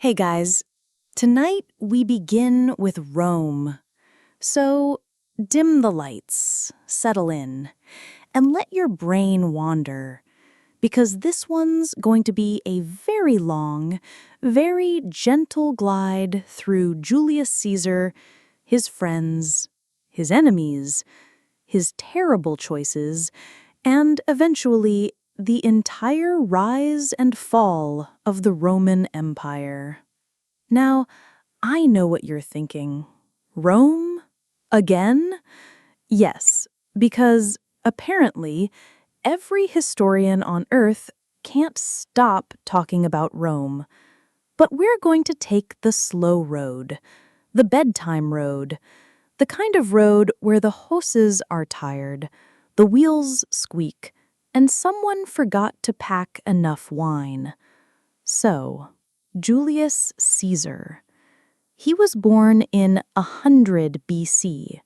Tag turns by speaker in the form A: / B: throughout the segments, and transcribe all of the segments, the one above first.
A: Hey guys, tonight we begin with Rome. So dim the lights, settle in, and let your brain wander, because this one's going to be a very long, very gentle glide through Julius Caesar, his friends, his enemies, his terrible choices, and eventually the entire rise and fall of the Roman Empire. Now, I know what you're thinking. Rome? Again? Yes, because apparently every historian on Earth can't stop talking about Rome. But we're going to take the slow road, the bedtime road, the kind of road where the horses are tired, the wheels squeak, and someone forgot to pack enough wine. So, Julius Caesar. He was born in 100 BC,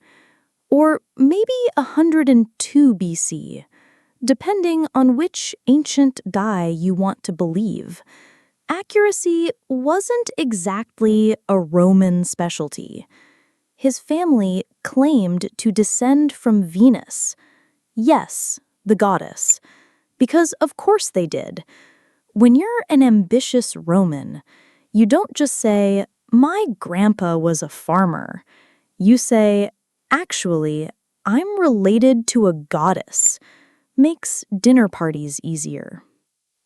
A: or maybe 102 BC, depending on which ancient guy you want to believe. Accuracy wasn't exactly a Roman specialty. His family claimed to descend from Venus. Yes, the goddess. Because of course they did. When you're an ambitious Roman, you don't just say, "My grandpa was a farmer." You say, "Actually, I'm related to a goddess." Makes dinner parties easier.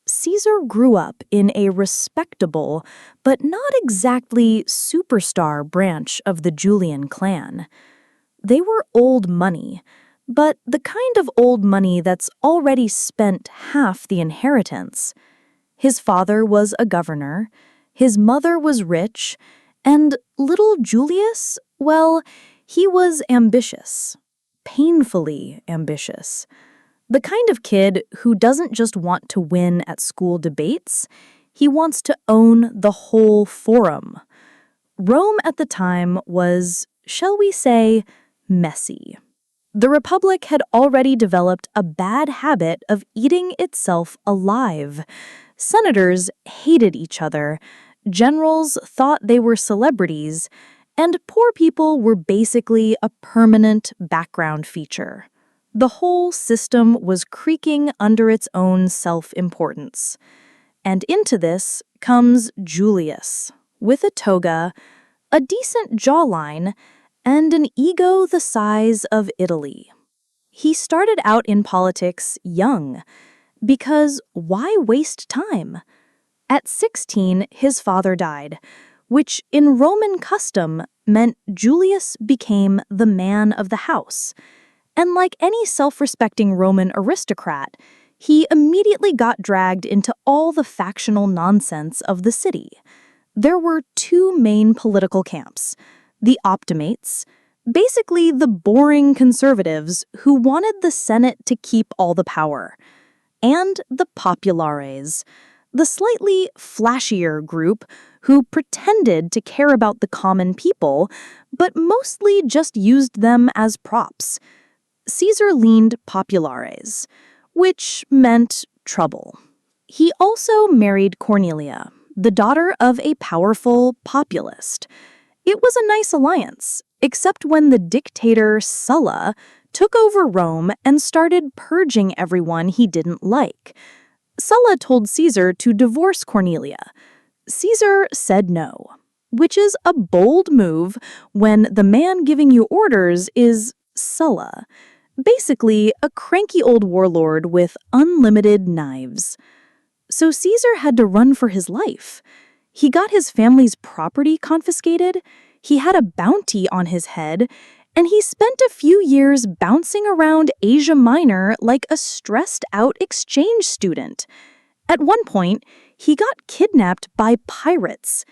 A: Caesar grew up in a respectable, but not exactly superstar branch of the Julian clan. They were old money, but the kind of old money that's already spent half the inheritance. His father was a governor, his mother was rich, and little Julius, well, he was ambitious. Painfully ambitious. The kind of kid who doesn't just want to win at school debates, he wants to own the whole forum. Rome at the time was, shall we say, messy. The Republic had already developed a bad habit of eating itself alive. Senators hated each other, generals thought they were celebrities, and poor people were basically a permanent background feature. The whole system was creaking under its own self-importance. And into this comes Julius, with a toga, a decent jawline, and an ego the size of Italy. He started out in politics young, because why waste time? At 16, his father died, which in Roman custom meant Julius became the man of the house. And like any self-respecting Roman aristocrat, he immediately got dragged into all the factional nonsense of the city. There were two main political camps: the Optimates, basically the boring conservatives who wanted the Senate to keep all the power, and the Populares, the slightly flashier group who pretended to care about the common people, but mostly just used them as props. Caesar leaned Populares, which meant trouble. He also married Cornelia, the daughter of a powerful populist. It was a nice alliance, except when the dictator Sulla took over Rome and started purging everyone he didn't like. Sulla told Caesar to divorce Cornelia. Caesar said no, which is a bold move when the man giving you orders is Sulla, basically a cranky old warlord with unlimited knives. So Caesar had to run for his life. He got his family's property confiscated, he had a bounty on his head, and he spent a few years bouncing around Asia Minor like a stressed-out exchange student. At one point, he got kidnapped by pirates.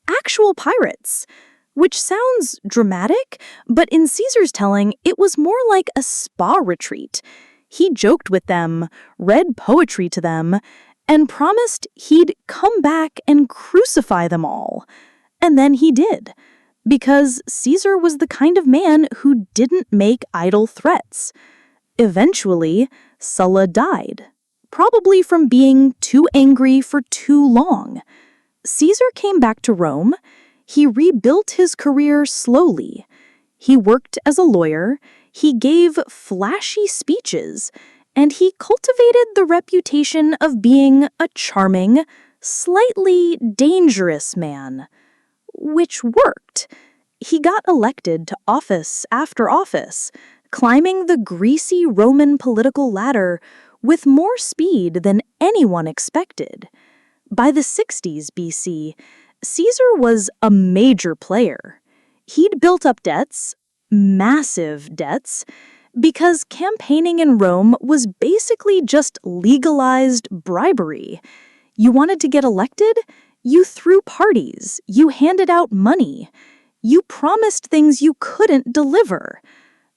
A: Actual pirates. Which sounds dramatic, but in Caesar's telling, it was more like a spa retreat. He joked with them, read poetry to them, and promised he'd come back and crucify them all. And then he did, because Caesar was the kind of man who didn't make idle threats. Eventually, Sulla died, probably from being too angry for too long. Caesar came back to Rome. He rebuilt his career slowly. He worked as a lawyer, he gave flashy speeches, and he cultivated the reputation of being a charming, slightly dangerous man. Which worked. He got elected to office after office, climbing the greasy Roman political ladder with more speed than anyone expected. By the 60s BC, Caesar was a major player. He'd built up debts, massive debts, because campaigning in Rome was basically just legalized bribery. You wanted to get elected? You threw parties, you handed out money, you promised things you couldn't deliver.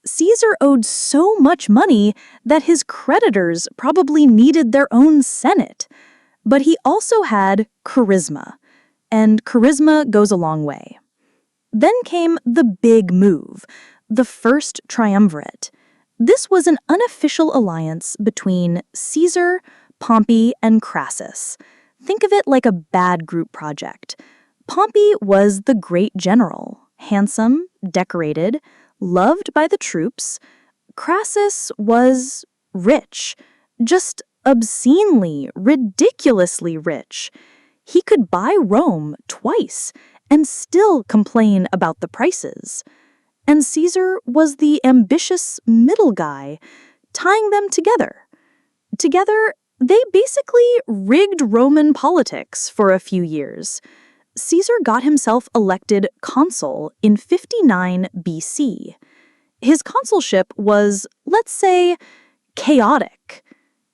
A: Caesar owed so much money that his creditors probably needed their own senate. But he also had charisma, and charisma goes a long way. Then came the big move, the First Triumvirate. This was an unofficial alliance between Caesar, Pompey, and Crassus. Think of it like a bad group project. Pompey was the great general, handsome, decorated, loved by the troops. Crassus was rich, just obscenely, ridiculously rich. He could buy Rome twice and still complain about the prices. And Caesar was the ambitious middle guy, tying them together. Together, they basically rigged Roman politics for a few years. Caesar got himself elected consul in 59 BC. His consulship was, let's say, chaotic.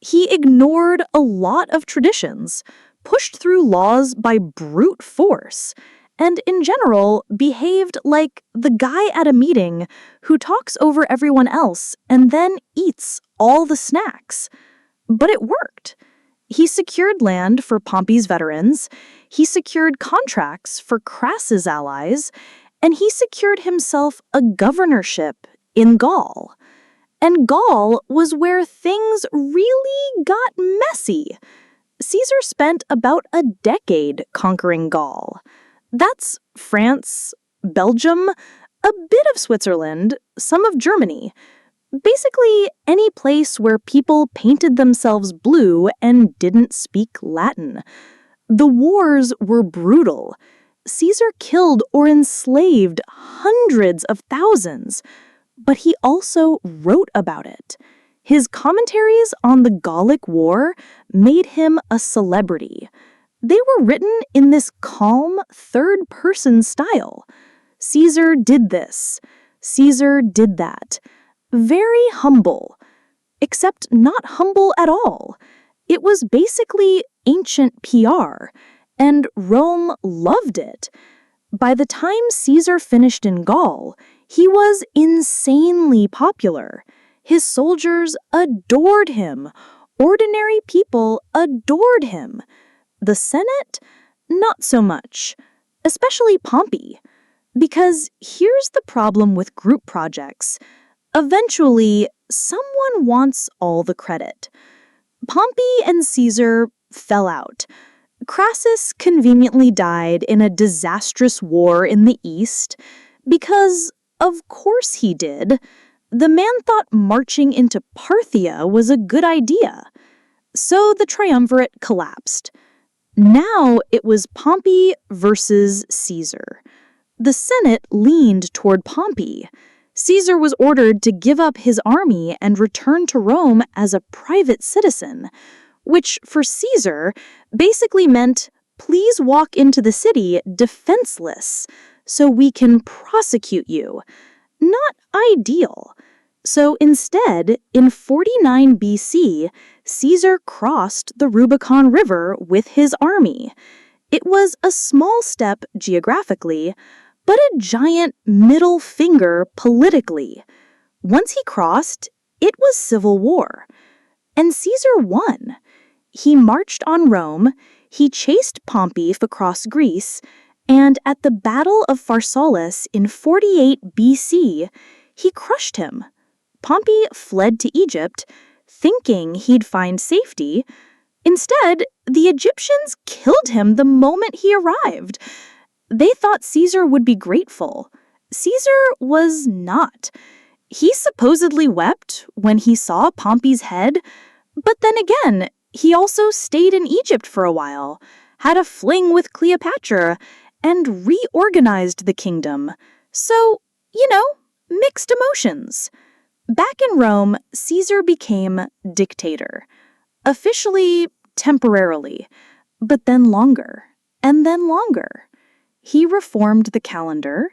A: He ignored a lot of traditions, pushed through laws by brute force, and in general behaved like the guy at a meeting who talks over everyone else and then eats all the snacks. But it worked. He secured land for Pompey's veterans, he secured contracts for Crassus' allies, and he secured himself a governorship in Gaul. And Gaul was where things really got messy. Caesar spent about a decade conquering Gaul. That's France, Belgium, a bit of Switzerland, some of Germany. Basically, any place where people painted themselves blue and didn't speak Latin. The wars were brutal. Caesar killed or enslaved hundreds of thousands. But he also wrote about it. His commentaries on the Gallic War made him a celebrity. They were written in this calm, third-person style. Caesar did this. Caesar did that. Very humble. Except not humble at all. It was basically ancient PR, and Rome loved it. By the time Caesar finished in Gaul, he was insanely popular. His soldiers adored him. Ordinary people adored him. The Senate? Not so much. Especially Pompey. Because here's the problem with group projects. Eventually, someone wants all the credit. Pompey and Caesar fell out. Crassus conveniently died in a disastrous war in the East because, of course he did, the man thought marching into Parthia was a good idea. So the triumvirate collapsed. Now it was Pompey versus Caesar. The Senate leaned toward Pompey. Caesar was ordered to give up his army and return to Rome as a private citizen, which for Caesar basically meant, please walk into the city defenseless so we can prosecute you. Not ideal. So instead, in 49 BC, Caesar crossed the Rubicon River with his army. It was a small step geographically, but a giant middle finger politically. Once he crossed, it was civil war. And Caesar won. He marched on Rome, he chased Pompey across Greece, and at the Battle of Pharsalus in 48 BC, he crushed him. Pompey fled to Egypt, thinking he'd find safety. Instead, the Egyptians killed him the moment he arrived. They thought Caesar would be grateful. Caesar was not. He supposedly wept when he saw Pompey's head, but then again, he also stayed in Egypt for a while, had a fling with Cleopatra, and reorganized the kingdom. So, mixed emotions. Back in Rome, Caesar became dictator. Officially, temporarily, but then longer, and then longer. He reformed the calendar.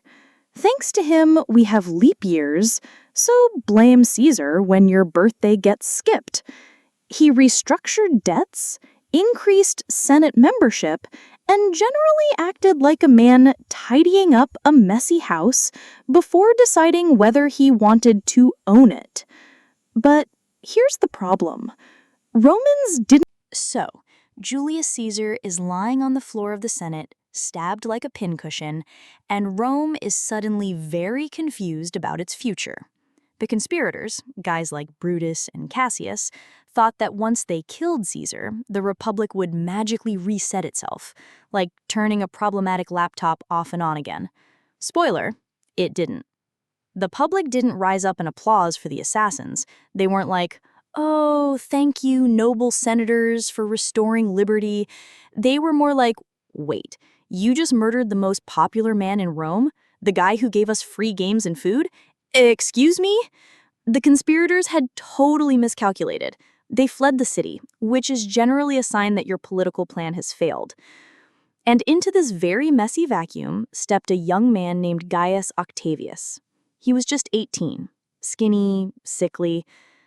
A: Thanks to him, we have leap years, so blame Caesar when your birthday gets skipped. He restructured debts, increased Senate membership, and generally acted like a man tidying up a messy house before deciding whether he wanted to own it. But here's the problem. Romans didn't. So, Julius Caesar is lying on the floor of the Senate, stabbed like a pincushion, and Rome is suddenly very confused about its future. The conspirators, guys like Brutus and Cassius, thought that once they killed Caesar, the Republic would magically reset itself, like turning a problematic laptop off and on again. Spoiler, it didn't. The public didn't rise up in applause for the assassins. They weren't like, "Oh, thank you, noble senators, for restoring liberty." They were more like, "Wait, you just murdered the most popular man in Rome? The guy who gave us free games and food? Excuse me?" The conspirators had totally miscalculated. They fled the city, which is generally a sign that your political plan has failed. And into this very messy vacuum stepped a young man named Gaius Octavius. He was just 18, skinny, sickly,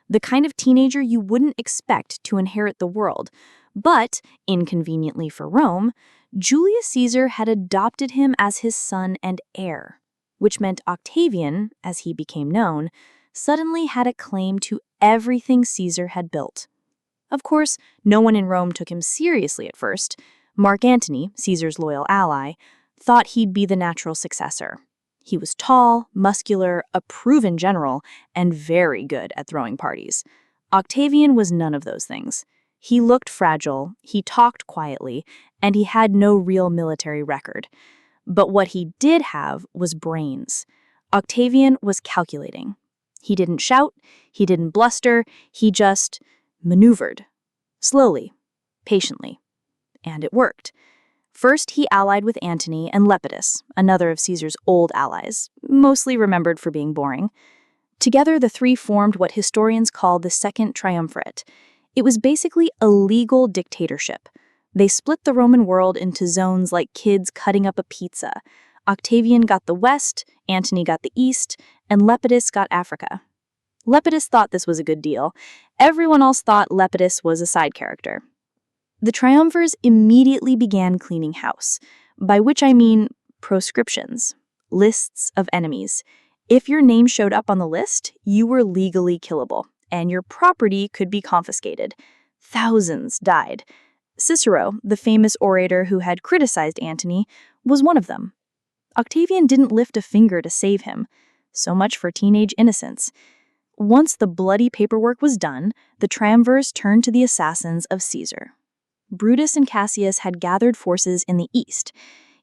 A: the kind of teenager you wouldn't expect to inherit the world. But, inconveniently for Rome, Julius Caesar had adopted him as his son and heir, which meant Octavian, as he became known, suddenly had a claim to everything Caesar had built. Of course, no one in Rome took him seriously at first. Mark Antony, Caesar's loyal ally, thought he'd be the natural successor. He was tall, muscular, a proven general, and very good at throwing parties. Octavian was none of those things. He looked fragile, he talked quietly, and he had no real military record. But what he did have was brains. Octavian was calculating. He didn't shout, he didn't bluster, he just maneuvered. Slowly, patiently. And it worked. First, he allied with Antony and Lepidus, another of Caesar's old allies, mostly remembered for being boring. Together, the three formed what historians call the Second Triumvirate. It was basically a legal dictatorship. They split the Roman world into zones like kids cutting up a pizza. Octavian got the West, Antony got the East, and Lepidus got Africa. Lepidus thought this was a good deal. Everyone else thought Lepidus was a side character. The triumvirs immediately began cleaning house, by which I mean proscriptions, lists of enemies. If your name showed up on the list, you were legally killable, and your property could be confiscated. Thousands died. Cicero, the famous orator who had criticized Antony, was one of them. Octavian didn't lift a finger to save him. So much for teenage innocence. Once the bloody paperwork was done, the triumvirs turned to the assassins of Caesar. Brutus and Cassius had gathered forces in the east.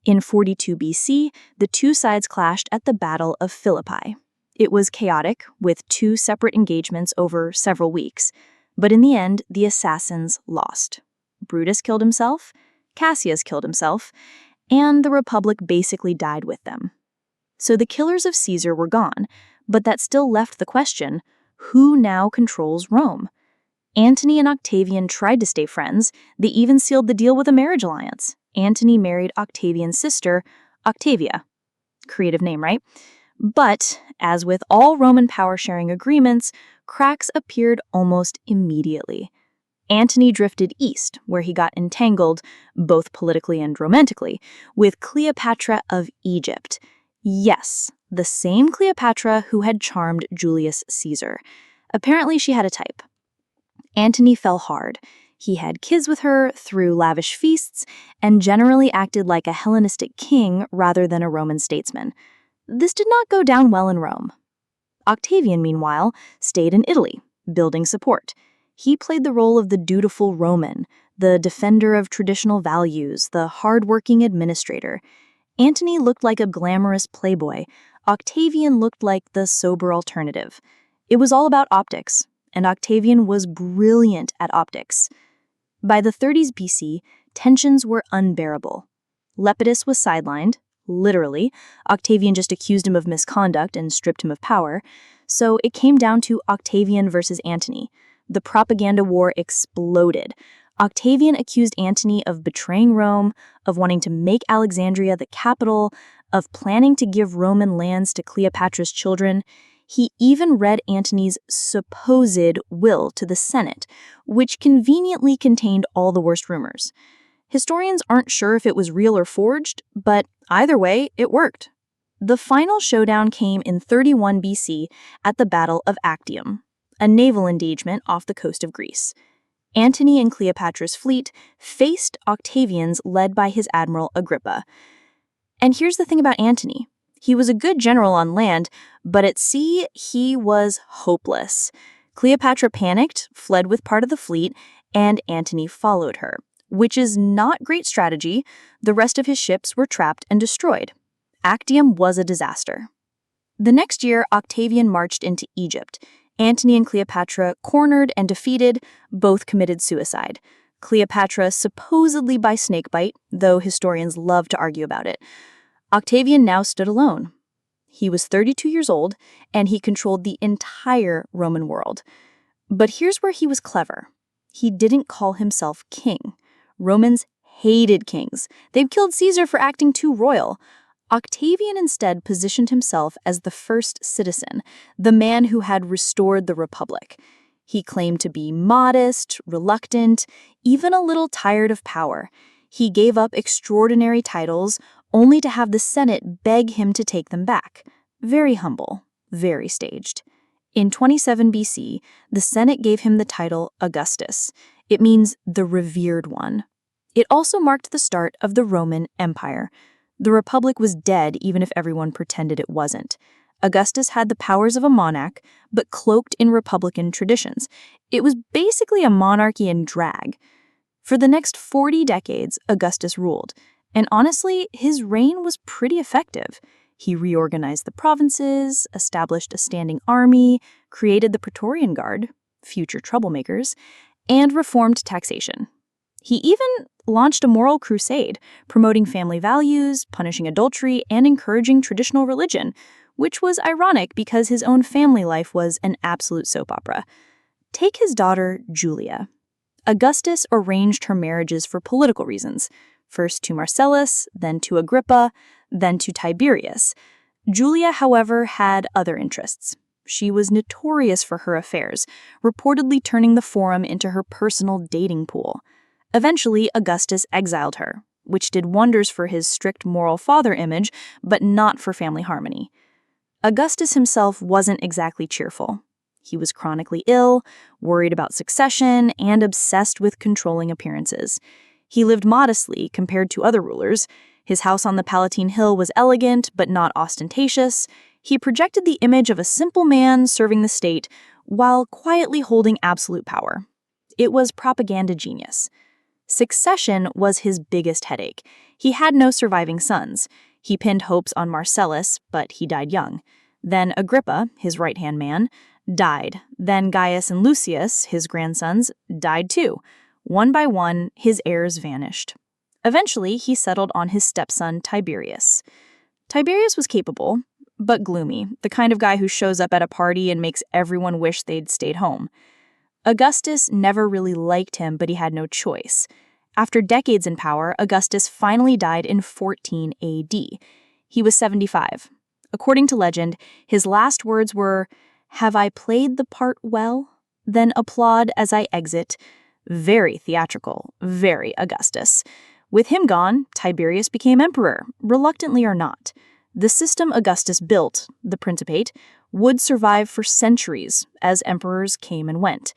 A: In 42 BC, the two sides clashed at the Battle of Philippi. It was chaotic, with two separate engagements over several weeks. But in the end, the assassins lost. Brutus killed himself, Cassius killed himself, and the Republic basically died with them. So the killers of Caesar were gone, but that still left the question, who now controls Rome? Antony and Octavian tried to stay friends. They even sealed the deal with a marriage alliance. Antony married Octavian's sister, Octavia. Creative name, right? But, as with all Roman power-sharing agreements, cracks appeared almost immediately. Antony drifted east, where he got entangled, both politically and romantically, with Cleopatra of Egypt. Yes, the same Cleopatra who had charmed Julius Caesar. Apparently she had a type. Antony fell hard. He had kids with her, threw lavish feasts, and generally acted like a Hellenistic king rather than a Roman statesman. This did not go down well in Rome. Octavian, meanwhile, stayed in Italy, building support. He played the role of the dutiful Roman, the defender of traditional values, the hard-working administrator. Antony looked like a glamorous playboy. Octavian looked like the sober alternative. It was all about optics, and Octavian was brilliant at optics. By the 30s BC, tensions were unbearable. Lepidus was sidelined, literally. Octavian just accused him of misconduct and stripped him of power. So it came down to Octavian versus Antony. The propaganda war exploded. Octavian accused Antony of betraying Rome, of wanting to make Alexandria the capital, of planning to give Roman lands to Cleopatra's children. He even read Antony's supposed will to the Senate, which conveniently contained all the worst rumors. Historians aren't sure if it was real or forged, but either way, it worked. The final showdown came in 31 BC at the Battle of Actium, a naval engagement off the coast of Greece. Antony and Cleopatra's fleet faced Octavian's led by his admiral Agrippa. And here's the thing about Antony. He was a good general on land, but at sea, he was hopeless. Cleopatra panicked, fled with part of the fleet, and Antony followed her, which is not great strategy. The rest of his ships were trapped and destroyed. Actium was a disaster. The next year, Octavian marched into Egypt. Antony and Cleopatra, cornered and defeated, both committed suicide. Cleopatra supposedly by snakebite, though historians love to argue about it. Octavian now stood alone. He was 32 years old, and he controlled the entire Roman world. But here's where he was clever. He didn't call himself king. Romans hated kings. They'd killed Caesar for acting too royal. Octavian instead positioned himself as the first citizen, the man who had restored the Republic. He claimed to be modest, reluctant, even a little tired of power. He gave up extraordinary titles only to have the Senate beg him to take them back. Very humble, very staged. In 27 BC, the Senate gave him the title Augustus. It means the revered one. It also marked the start of the Roman Empire. The Republic was dead even if everyone pretended it wasn't. Augustus had the powers of a monarch, but cloaked in republican traditions. It was basically a monarchy in drag. For the next 40 decades, Augustus ruled. And honestly, his reign was pretty effective. He reorganized the provinces, established a standing army, created the Praetorian Guard, future troublemakers, and reformed taxation. He even launched a moral crusade, promoting family values, punishing adultery, and encouraging traditional religion, which was ironic because his own family life was an absolute soap opera. Take his daughter, Julia. Augustus arranged her marriages for political reasons, first to Marcellus, then to Agrippa, then to Tiberius. Julia, however, had other interests. She was notorious for her affairs, reportedly turning the forum into her personal dating pool. Eventually, Augustus exiled her, which did wonders for his strict moral father image, but not for family harmony. Augustus himself wasn't exactly cheerful. He was chronically ill, worried about succession, and obsessed with controlling appearances. He lived modestly compared to other rulers. His house on the Palatine Hill was elegant, but not ostentatious. He projected the image of a simple man serving the state while quietly holding absolute power. It was propaganda genius. Succession was his biggest headache. He had no surviving sons. He pinned hopes on Marcellus, but he died young. Then Agrippa, his right-hand man, died. Then Gaius and Lucius, his grandsons, died too. One by one, his heirs vanished. Eventually, he settled on his stepson Tiberius. Tiberius was capable, but gloomy, the kind of guy who shows up at a party and makes everyone wish they'd stayed home. Augustus never really liked him, but he had no choice. After decades in power, Augustus finally died in 14 AD. He was 75. According to legend, his last words were, "Have I played the part well? Then applaud as I exit." Very theatrical, very Augustus. With him gone, Tiberius became emperor, reluctantly or not. The system Augustus built, the Principate, would survive for centuries as emperors came and went.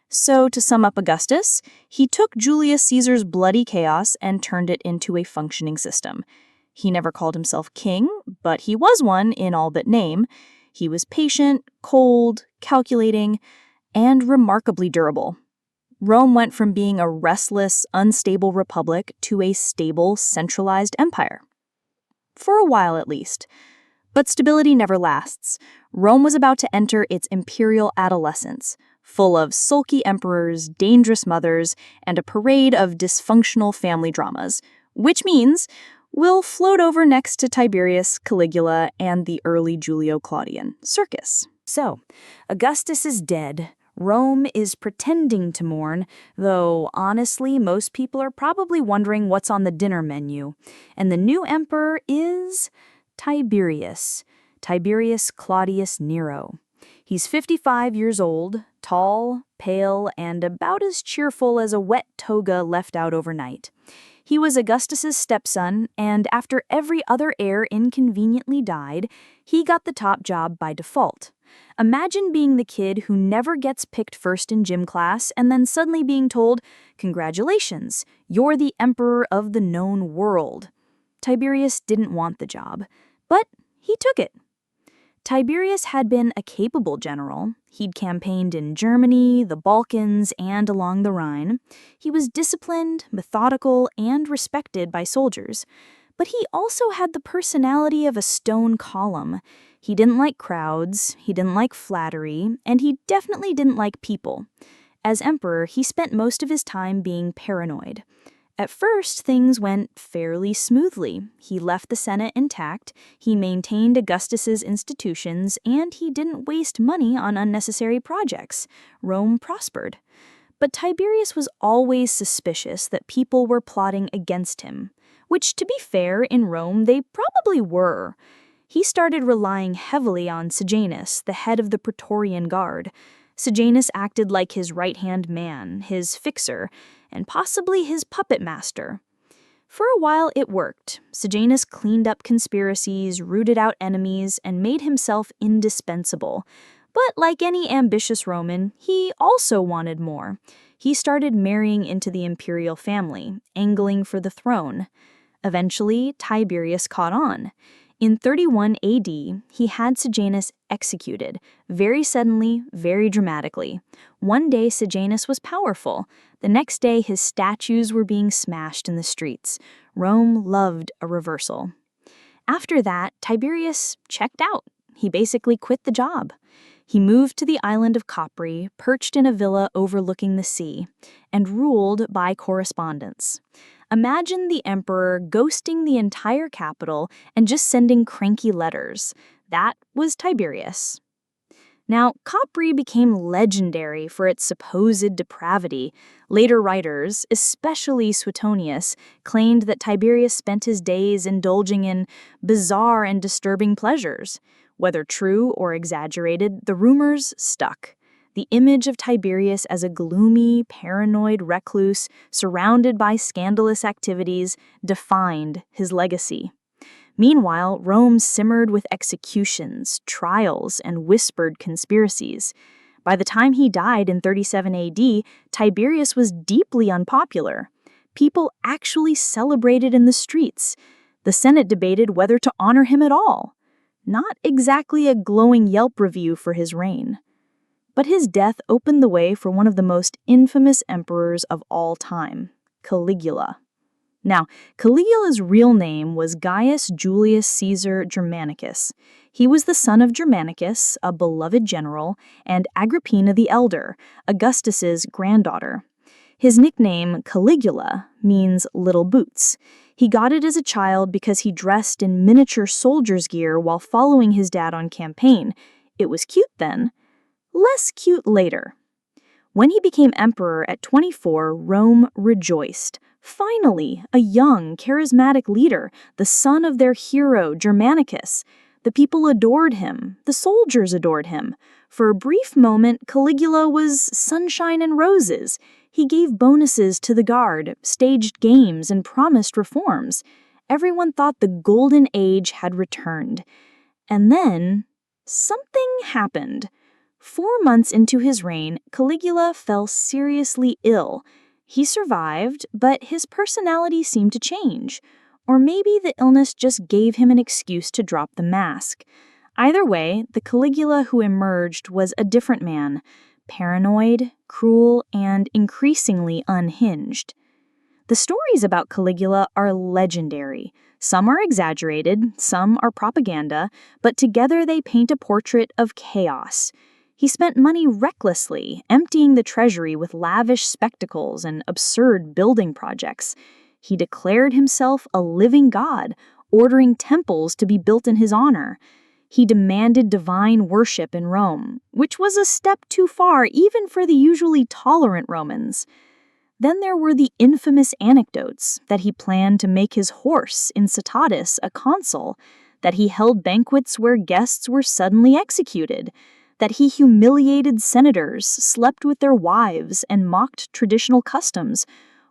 A: So, to sum up Augustus, he took Julius Caesar's bloody chaos and turned it into a functioning system. He never called himself king, but he was one in all but name. He was patient, cold, calculating, and remarkably durable.
B: Rome went from being a restless, unstable republic to a stable, centralized empire. For a while, at least. But stability never lasts. Rome was about to enter its imperial adolescence, full of sulky emperors, dangerous mothers, and a parade of dysfunctional family dramas, which means we'll float over next to Tiberius, Caligula, and the early Julio-Claudian circus.
A: So, Augustus is dead. Rome is pretending to mourn, though honestly, most people are probably wondering what's on the dinner menu. And the new emperor is Tiberius Claudius Nero. He's 55 years old, tall, pale, and about as cheerful as a wet toga left out overnight. He was Augustus's stepson, and after every other heir inconveniently died, he got the top job by default. Imagine being the kid who never gets picked first in gym class and then suddenly being told, "Congratulations, you're the emperor of the known world." Tiberius didn't want the job, but he took it. Tiberius had been a capable general. He'd campaigned in Germany, the Balkans, and along the Rhine. He was disciplined, methodical, and respected by soldiers. But he also had the personality of a stone column. He didn't like crowds, he didn't like flattery, and he definitely didn't like people. As emperor, he spent most of his time being paranoid. At first, things went fairly smoothly. He left the Senate intact, he maintained Augustus's institutions, and he didn't waste money on unnecessary projects. Rome prospered. But Tiberius was always suspicious that people were plotting against him, which, to be fair, in Rome they probably were. He started relying heavily on Sejanus, the head of the Praetorian Guard. Sejanus acted like his right-hand man, his fixer, and possibly his puppet master. For a while it worked. Sejanus cleaned up conspiracies, rooted out enemies, and made himself indispensable. But like any ambitious Roman, he also wanted more. He started marrying into the imperial family, angling for the throne. Eventually, Tiberius caught on. In 31 AD, he had Sejanus executed, very suddenly, very dramatically. One day, Sejanus was powerful. The next day, his statues were being smashed in the streets. Rome loved a reversal. After that, Tiberius checked out. He basically quit the job. He moved to the island of Capri, perched in a villa overlooking the sea, and ruled by correspondence. Imagine the emperor ghosting the entire capital and just sending cranky letters. That was Tiberius. Now, Capri became legendary for its supposed depravity. Later writers, especially Suetonius, claimed that Tiberius spent his days indulging in bizarre and disturbing pleasures. Whether true or exaggerated, the rumors stuck. The image of Tiberius as a gloomy, paranoid recluse surrounded by scandalous activities defined his legacy. Meanwhile, Rome simmered with executions, trials, and whispered conspiracies. By the time he died in 37 AD, Tiberius was deeply unpopular. People actually celebrated in the streets. The Senate debated whether to honor him at all. Not exactly a glowing Yelp review for his reign. But his death opened the way for one of the most infamous emperors of all time, Caligula. Now, Caligula's real name was Gaius Julius Caesar Germanicus. He was the son of Germanicus, a beloved general, and Agrippina the Elder, Augustus's granddaughter. His nickname, Caligula, means little boots. He got it as a child because he dressed in miniature soldier's gear while following his dad on campaign. It was cute then. Less cute later. When he became emperor at 24, Rome rejoiced. Finally, a young, charismatic leader, the son of their hero, Germanicus. The people adored him. The soldiers adored him. For a brief moment, Caligula was sunshine and roses. He gave bonuses to the guard, staged games, and promised reforms. Everyone thought the golden age had returned. And then, something happened. 4 months into his reign, Caligula fell seriously ill. He survived, but his personality seemed to change. Or maybe the illness just gave him an excuse to drop the mask. Either way, the Caligula who emerged was a different man.
B: paranoid, cruel, and increasingly unhinged. The stories about Caligula are legendary. Some are exaggerated, some are propaganda, but together they paint a portrait of chaos. He spent money recklessly, emptying the treasury with lavish spectacles and absurd building projects. He declared himself a living god, ordering temples to be built in his honor. He demanded divine worship in Rome, which was a step too far even for the usually tolerant Romans. Then there were the infamous anecdotes that he planned to make his horse Incitatus a consul, that he held banquets where guests were suddenly executed, that he humiliated senators, slept with their wives, and mocked traditional customs.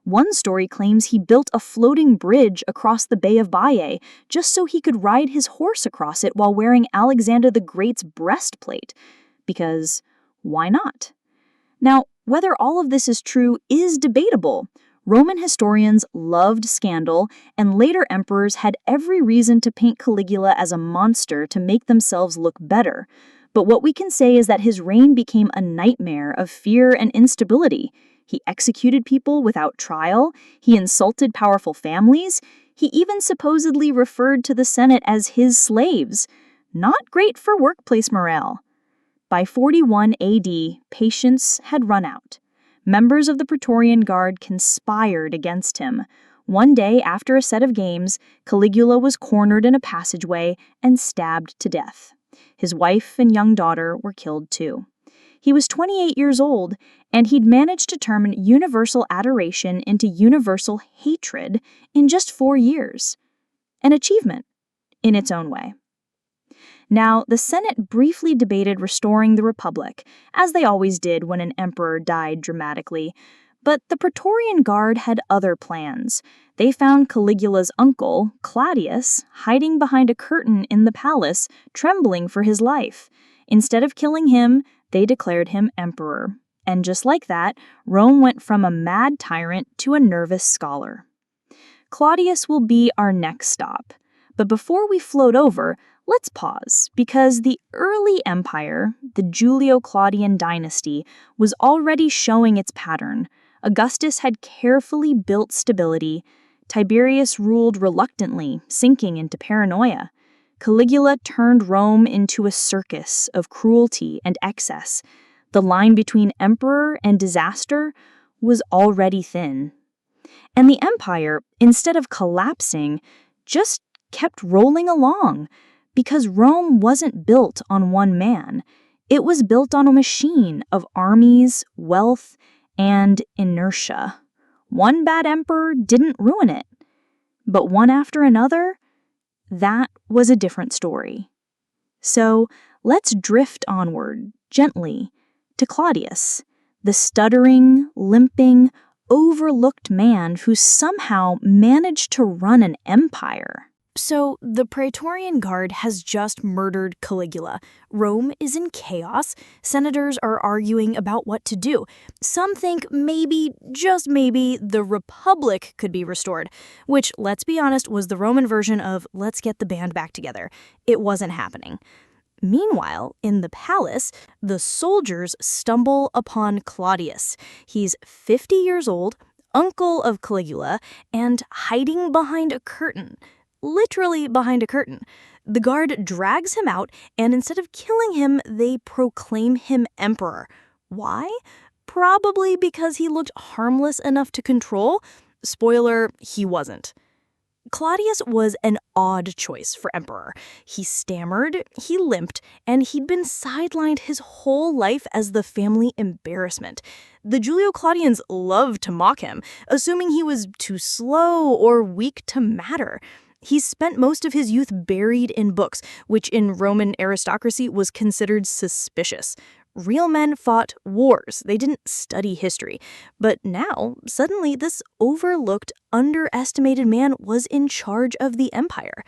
B: One story claims he built a floating bridge across the Bay of Baiae just so he could ride his horse across it while wearing Alexander the Great's breastplate. Because why not? Now, whether all of this is true is debatable. Roman historians loved scandal, and later emperors had every reason to paint Caligula as a monster to make themselves look better. But what we can say is that his reign became a nightmare of fear and instability. He executed people without trial, he insulted powerful families, he even supposedly referred to the Senate as his slaves. Not great for workplace morale. By 41 AD, patience had run out. Members of the Praetorian Guard conspired against him. One day after a set of games, Caligula was cornered in a passageway and stabbed to death. His wife and young daughter were killed too. He was 28 years old, and he'd managed to turn universal adoration into universal hatred in just 4 years. An achievement, in its own way. Now, the Senate briefly debated restoring the Republic, as they always did when an emperor died dramatically, but the Praetorian Guard had other plans. They found Caligula's uncle, Claudius, hiding behind a curtain in the palace, trembling for his life. Instead of killing him, they declared him emperor. And just like that, Rome went from a mad tyrant to a nervous scholar. Claudius will be our next stop. But before we float over, let's pause, because the early empire, the Julio-Claudian dynasty, was already showing its pattern. Augustus had carefully built stability. Tiberius ruled reluctantly, sinking into paranoia. Caligula turned Rome into a circus of cruelty and excess. The line between emperor and disaster was already thin. And the empire, instead of collapsing, just kept rolling along, because Rome wasn't built on one man. It was built on a machine of armies, wealth, and inertia. One bad emperor didn't ruin it, but one after another, that was a different story. So let's drift onward, gently, to Claudius, the stuttering, limping, overlooked man who somehow managed to run an empire.
A: So, the Praetorian Guard has just murdered Caligula. Rome is in chaos. Senators are arguing about what to do. Some think maybe, just maybe, the Republic could be restored, which, let's be honest, was the Roman version of let's get the band back together. It wasn't happening. Meanwhile, in the palace, the soldiers stumble upon Claudius. He's 50 years old, uncle of Caligula, and hiding behind a curtain. Literally behind a curtain. The guard drags him out, and instead of killing him, they proclaim him emperor. Why? Probably because he looked harmless enough to control. Spoiler, he wasn't. Claudius was an odd choice for emperor. He stammered, he limped, and he'd been sidelined his whole life as the family embarrassment. The Julio-Claudians loved to mock him, assuming he was too slow or weak to matter. He spent most of his youth buried in books, which in Roman aristocracy was considered suspicious. Real men fought wars. They didn't study history. But now, suddenly, this overlooked, underestimated man was in charge of the empire.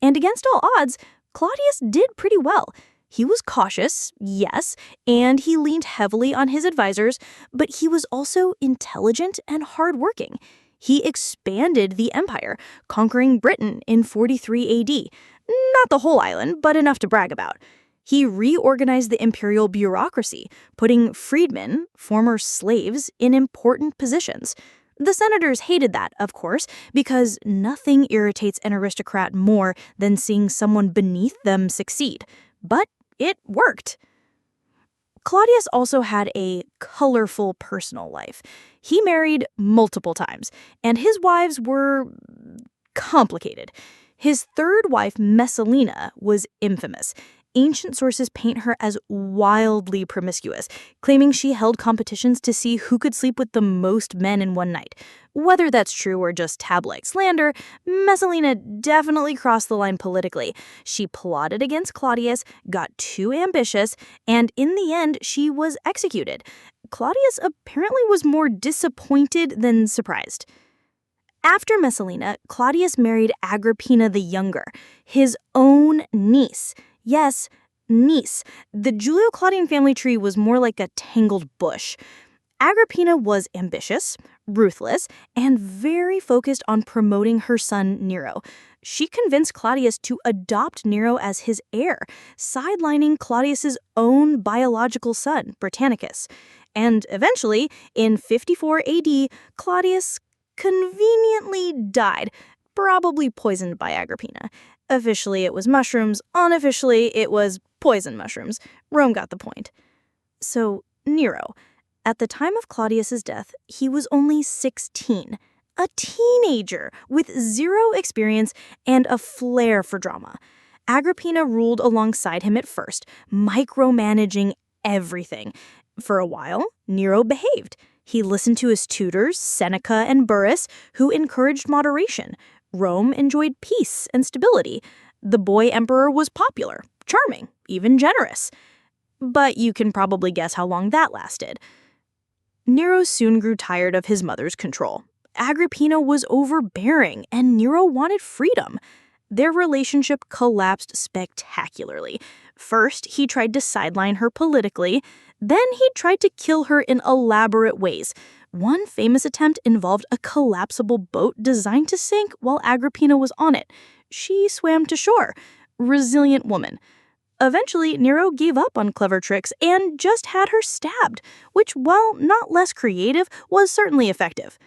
A: And against all odds, Claudius did pretty well. He was cautious, yes, and he leaned heavily on his advisors, but he was also intelligent and hardworking. He expanded the empire, conquering Britain in 43 AD. Not the whole island, but enough to brag about.
B: He reorganized the imperial bureaucracy, putting freedmen, former slaves, in important positions. The senators hated that, of course, because nothing irritates an aristocrat more than seeing someone beneath them succeed. But it worked. Claudius also had a colorful personal life. He married multiple times, and his wives were complicated. His third wife, Messalina, was infamous. Ancient sources paint her as wildly promiscuous, claiming she held competitions to see who could sleep with the most men in one night. Whether that's true or just tabloid slander, Messalina definitely crossed the line politically. She plotted against Claudius, got too ambitious, and in the end, she was executed. Claudius apparently was more disappointed than surprised. After Messalina, Claudius married Agrippina the Younger, his own niece. Yes, niece. The Julio-Claudian family tree was more like a tangled bush. Agrippina was ambitious, ruthless, and very focused on promoting her son Nero. She convinced Claudius to adopt Nero as his heir, sidelining Claudius's own biological son, Britannicus. And eventually, in 54 AD, Claudius conveniently died, probably poisoned by Agrippina. Officially, it was mushrooms. Unofficially, it was poison mushrooms. Rome got the point. So, Nero. At the time of Claudius's death, he was only 16. A teenager with zero experience and a flair for drama. Agrippina ruled alongside him at first, micromanaging everything. For a while, Nero behaved. He listened to his tutors, Seneca and Burrus, who encouraged moderation. Rome enjoyed peace and stability. The boy emperor was popular, charming, even generous. But you can probably guess how long that lasted. Nero soon grew tired of his mother's control. Agrippina was overbearing, and Nero wanted freedom. Their relationship collapsed spectacularly. First, he tried to sideline her politically. Then he tried to kill her in elaborate ways. One famous attempt involved a collapsible boat designed to sink while Agrippina was on it. She swam to shore. Resilient woman. Eventually, Nero gave up on clever tricks and just had her stabbed, which, while not less creative, was certainly effective.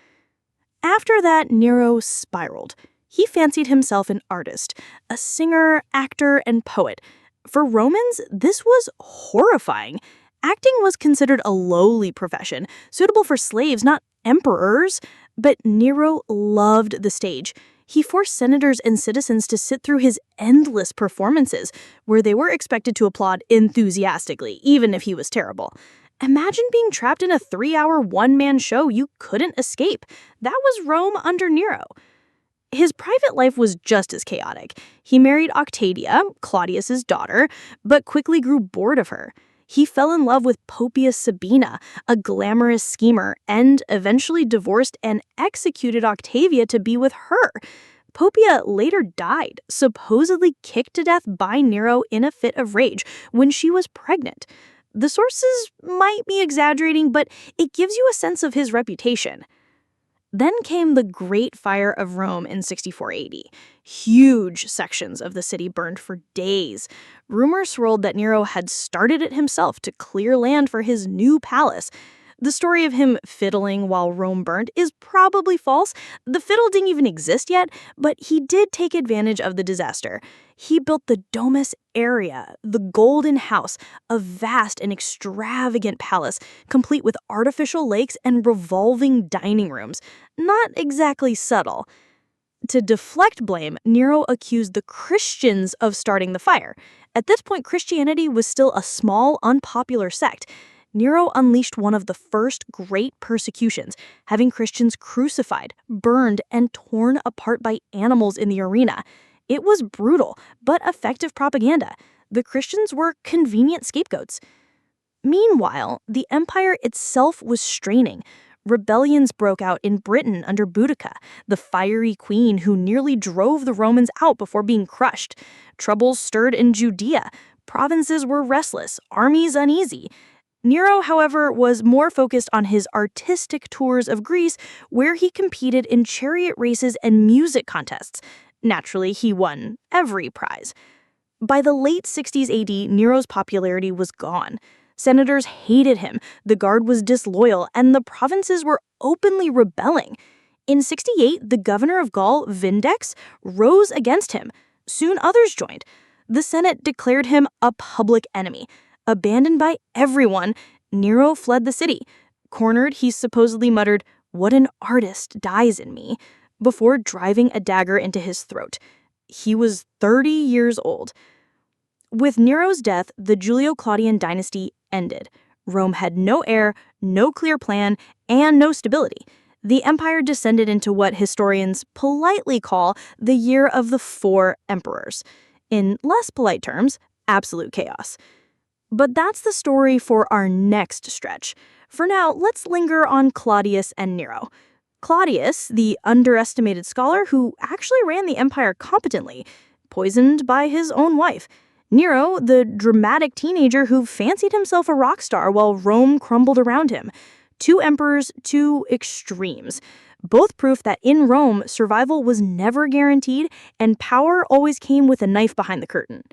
B: After that, Nero spiraled. He fancied himself an artist, a singer, actor, and poet. For Romans, this was horrifying. Acting was considered a lowly profession, suitable for slaves, not emperors. But Nero loved the stage. He forced senators and citizens to sit through his endless performances, where they were expected to applaud enthusiastically, even if he was terrible. Imagine being trapped in a 3-hour one-man show you couldn't escape. That was Rome under Nero. His private life was just as chaotic. He married Octavia, Claudius's daughter, but quickly grew bored of her. He fell in love with Poppaea Sabina, a glamorous schemer, and eventually divorced and executed Octavia to be with her. Poppaea later died, supposedly kicked to death by Nero in a fit of rage when she was pregnant. The sources might be exaggerating, but it gives you a sense of his reputation. Then came the Great Fire of Rome in 64 AD. Huge sections of the city burned for days. Rumors swirled that Nero had started it himself to clear land for his new palace. The story of him fiddling while Rome burned is probably false. The fiddle didn't even exist yet, but he did take advantage of the disaster. He built the Domus Aurea, the Golden House, a vast and extravagant palace, complete with artificial lakes and revolving dining rooms. Not exactly subtle. To deflect blame, Nero accused the Christians of starting the fire. At this point, Christianity was still a small, unpopular sect. Nero unleashed one of the first great persecutions, having Christians crucified, burned, and torn apart by animals in the arena. It was brutal, but effective propaganda. The Christians were convenient scapegoats. Meanwhile, the empire itself was straining. Rebellions broke out in Britain under Boudica, the fiery queen who nearly drove the Romans out before being crushed. Troubles stirred in Judea. Provinces were restless, armies uneasy. Nero, however, was more focused on his artistic tours of Greece, where he competed in chariot races and music contests. Naturally, he won every prize. By the late 60s AD, Nero's popularity was gone. Senators hated him, the guard was disloyal, and the provinces were openly rebelling. In 68, the governor of Gaul, Vindex, rose against him. Soon others joined. The Senate declared him a public enemy. Abandoned by everyone, Nero fled the city. Cornered, he supposedly muttered, "What an artist dies in me," before driving a dagger into his throat. He was 30 years old. With Nero's death, the Julio-Claudian dynasty ended. Rome had no heir, no clear plan, and no stability. The empire descended into what historians politely call the year of the four emperors. In less polite terms, absolute chaos. But that's the story for our next stretch. For now, let's linger on Claudius and Nero. Claudius, the underestimated scholar who actually ran the empire competently, poisoned by his own wife. Nero, the dramatic teenager who fancied himself a rock star while Rome crumbled around him. Two emperors, two extremes. Both proof that in Rome, survival was never guaranteed and power always came with a knife behind the curtain.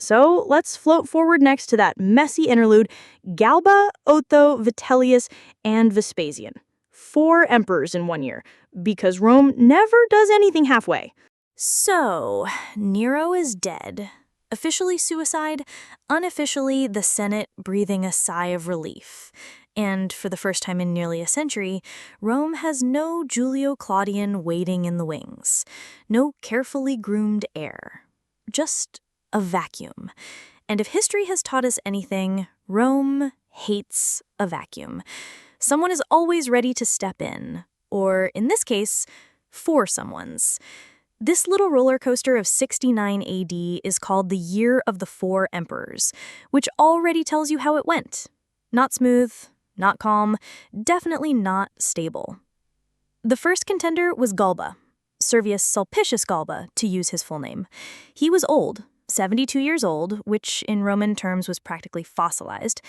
B: So let's float forward next to that messy interlude: Galba, Otho, Vitellius, and Vespasian. 4 emperors in 1 year, because Rome never does anything halfway.
A: So, Nero is dead. Officially suicide, unofficially the Senate breathing a sigh of relief. And for the first time in nearly a century, Rome has no Julio-Claudian waiting in the wings. No carefully groomed heir. Just a vacuum. And if history has taught us anything, Rome hates a vacuum. Someone is always ready to step in, or in this case, for someone's. This little roller coaster of 69 AD is called the Year of the Four Emperors, which already tells you how it went. Not smooth, not calm, definitely not stable. The first contender was Galba, Servius Sulpicius Galba, to use his full name. He was old, 72 years old, which in Roman terms was practically fossilized.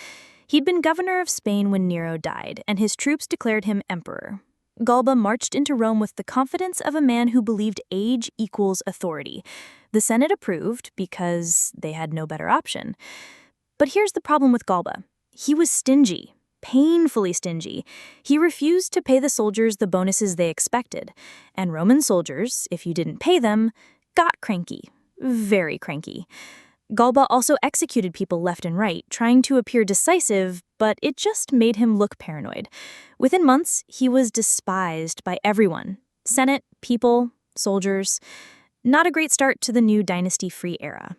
A: He'd been governor of Spain when Nero died, and his troops declared him emperor. Galba marched into Rome with the confidence of a man who believed age equals authority. The Senate approved because they had no better option. But here's the problem with Galba. He was stingy, painfully stingy. He refused to pay the soldiers the bonuses they expected. And Roman soldiers, if you didn't pay them, got cranky. Very cranky. Galba also executed people left and right, trying to appear decisive, but it just made him look paranoid. Within months, he was despised by everyone. Senate, people, soldiers. Not a great start to the new dynasty-free era.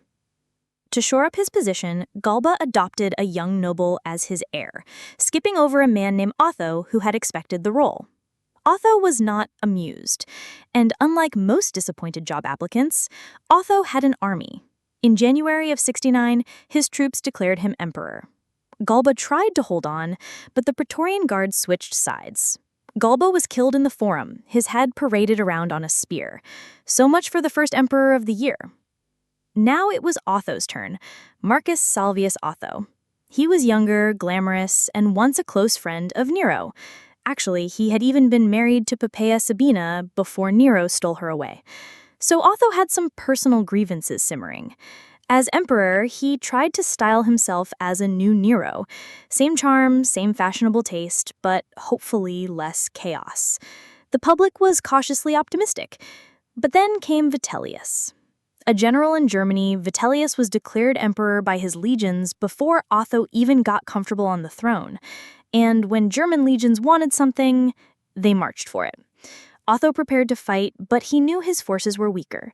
A: To shore up his position, Galba adopted a young noble as his heir, skipping over a man named Otho who had expected the role. Otho was not amused, and unlike most disappointed job applicants, Otho had an army. In January of 69, his troops declared him emperor. Galba tried to hold on, but the Praetorian Guard switched sides. Galba was killed in the Forum, his head paraded around on a spear. So much for the first emperor of the year. Now it was Otho's turn, Marcus Salvius Otho. He was younger, glamorous, and once a close friend of Nero. Actually, he had even been married to Poppaea Sabina before Nero stole her away. So Otho had some personal grievances simmering. As emperor, he tried to style himself as a new Nero. Same charm, same fashionable taste, but hopefully less chaos. The public was cautiously optimistic. But then came Vitellius. A general in Germany, Vitellius was declared emperor by his legions before Otho even got comfortable on the throne. And when German legions wanted something, they marched for it. Otho prepared to fight, but he knew his forces were weaker.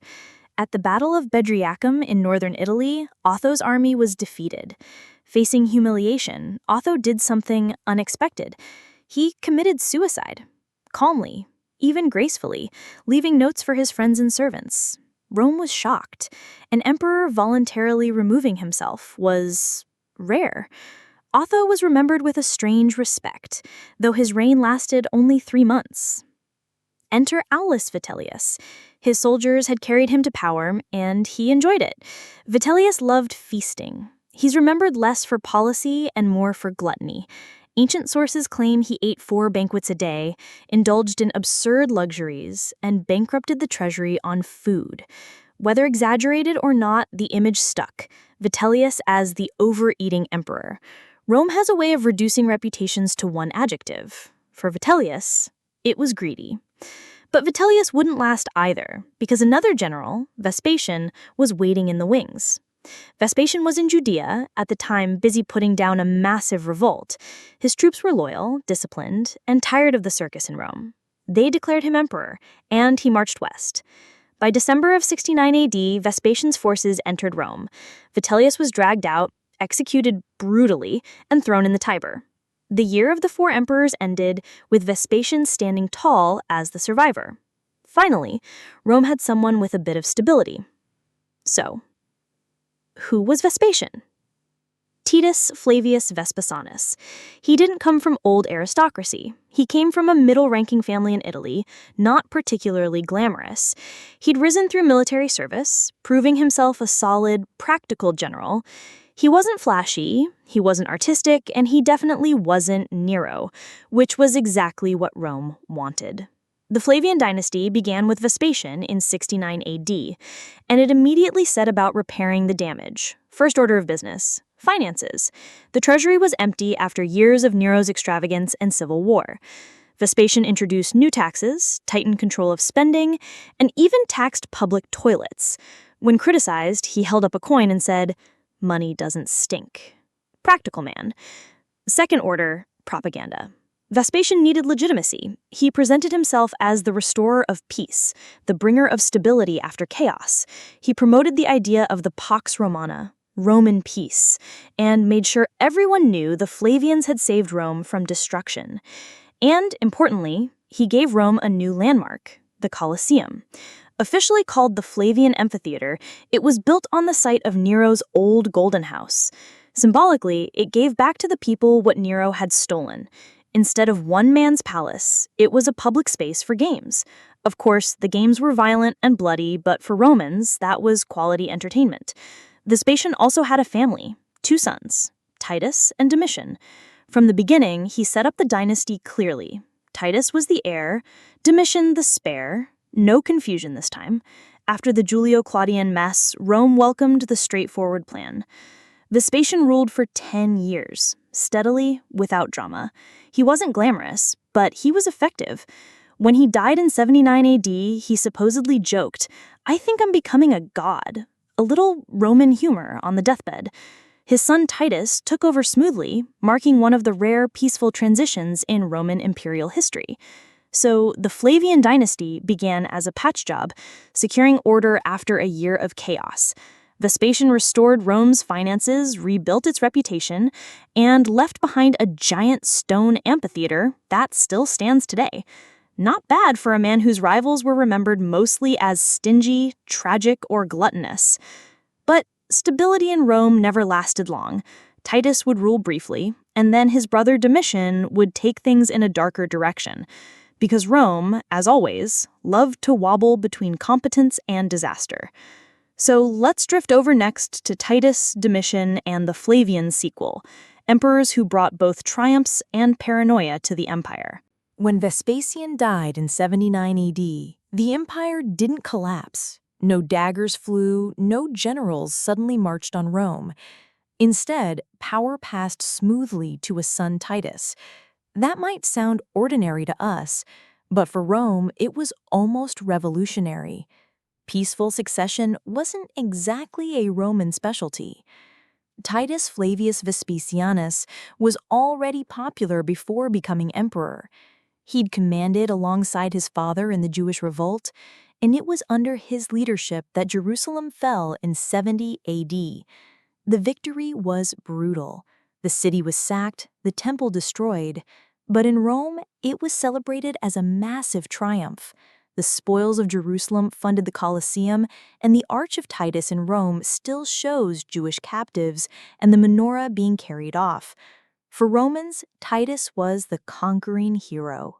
A: At the Battle of Bedriacum in northern Italy, Otho's army was defeated. Facing humiliation, Otho did something unexpected. He committed suicide. Calmly, even gracefully, leaving notes for his friends and servants. Rome was shocked. An emperor voluntarily removing himself was rare. Otho was remembered with a strange respect, though his reign lasted only 3 months. Enter Aulus Vitellius. His soldiers had carried him to power, and he enjoyed it. Vitellius loved feasting. He's remembered less for policy and more for gluttony. Ancient sources claim he ate 4 banquets a day, indulged in absurd luxuries, and bankrupted the treasury on food.
B: Whether exaggerated or not, the image stuck. Vitellius as the overeating emperor. Rome has a way of reducing reputations to one adjective. For Vitellius, it was greedy. But Vitellius wouldn't last either, because another general, Vespasian, was waiting in the wings. Vespasian was in Judea, at the time busy putting down a massive revolt. His troops were loyal, disciplined, and tired of the circus in Rome. They declared him emperor, and he marched west. By December of 69 AD, Vespasian's forces entered Rome. Vitellius was dragged out, executed brutally, and thrown in the Tiber. The year of the four emperors ended, with Vespasian standing tall as the survivor. Finally, Rome had someone with a bit of stability. So, who was Vespasian? Titus Flavius Vespasianus. He didn't come from old aristocracy. He came from a middle-ranking family in Italy, not particularly glamorous. He'd risen through military service, proving himself a solid, practical general. He wasn't flashy, he wasn't artistic, and he definitely wasn't Nero, which was exactly what Rome wanted. The Flavian dynasty began with Vespasian in 69 AD, and it immediately set about repairing the damage. First order of business: finances. The treasury was empty after years of Nero's extravagance and civil war. Vespasian introduced new taxes, tightened control of spending, and even taxed public toilets. When criticized, he held up a coin and said, "Money doesn't stink." Practical man. Second order, propaganda. Vespasian needed legitimacy. He presented himself as the restorer of peace, the bringer of stability after chaos. He promoted the idea of the Pax Romana, Roman peace, and made sure everyone knew the Flavians had saved Rome from destruction. And, importantly, he gave Rome a new landmark, the Colosseum. Officially called the Flavian Amphitheater, it was built on the site of Nero's old Golden House. Symbolically, it gave back to the people what Nero had stolen. Instead of one man's palace, it was a public space for games. Of course, the games were violent and bloody, but for Romans, that was quality entertainment. Vespasian also had a family, 2 sons, Titus and Domitian. From the beginning, he set up the dynasty clearly. Titus was the heir, Domitian the spare. No confusion this time. After the Julio-Claudian mess, Rome welcomed the straightforward plan. Vespasian ruled for 10 years, steadily, without drama. He wasn't glamorous, but he was effective. When he died in 79 AD, he supposedly joked, "I think I'm becoming a god." A little Roman humor on the deathbed. His son Titus took over smoothly, marking one of the rare peaceful transitions in Roman imperial history. So the Flavian dynasty began as a patch job, securing order after a year of chaos. Vespasian restored Rome's finances, rebuilt its reputation, and left behind a giant stone amphitheater that still stands today. Not bad for a man whose rivals were remembered mostly as stingy, tragic, or gluttonous. But stability in Rome never lasted long. Titus would rule briefly, and then his brother Domitian would take things in a darker direction. Because Rome, as always, loved to wobble between competence and disaster. So let's drift over next to Titus, Domitian, and the Flavian sequel, emperors who brought both triumphs and paranoia to the empire.
A: When Vespasian died in 79 AD, the empire didn't collapse. No daggers flew, no generals suddenly marched on Rome. Instead, power passed smoothly to a son Titus. That might sound ordinary to us, but for Rome, it was almost revolutionary. Peaceful succession wasn't exactly a Roman specialty. Titus Flavius Vespasianus was already popular before becoming emperor. He'd commanded alongside his father in the Jewish revolt, and it was under his leadership that Jerusalem fell in 70 AD. The victory was brutal. The city was sacked, the temple destroyed, but in Rome, it was celebrated as a massive triumph. The spoils of Jerusalem funded the Colosseum, and the Arch of Titus in Rome still shows Jewish captives and the menorah being carried off. For Romans, Titus was the conquering hero.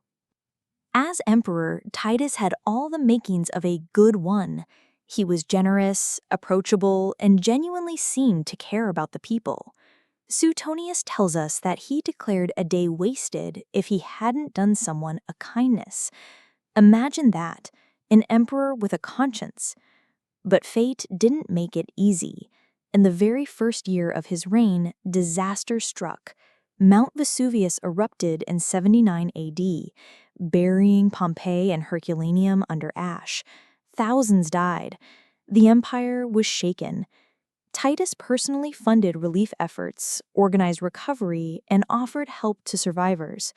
A: As emperor, Titus had all the makings of a good one. He was generous, approachable, and genuinely seemed to care about the people. Suetonius tells us that he declared a day wasted if he hadn't done someone a kindness. Imagine that, an emperor with a conscience.
B: But fate didn't make it easy. In the very first year of his reign, disaster struck. Mount Vesuvius erupted in 79 AD, burying Pompeii and Herculaneum under ash. Thousands died. The empire was shaken. Titus personally funded relief efforts, organized recovery, and offered help to survivors.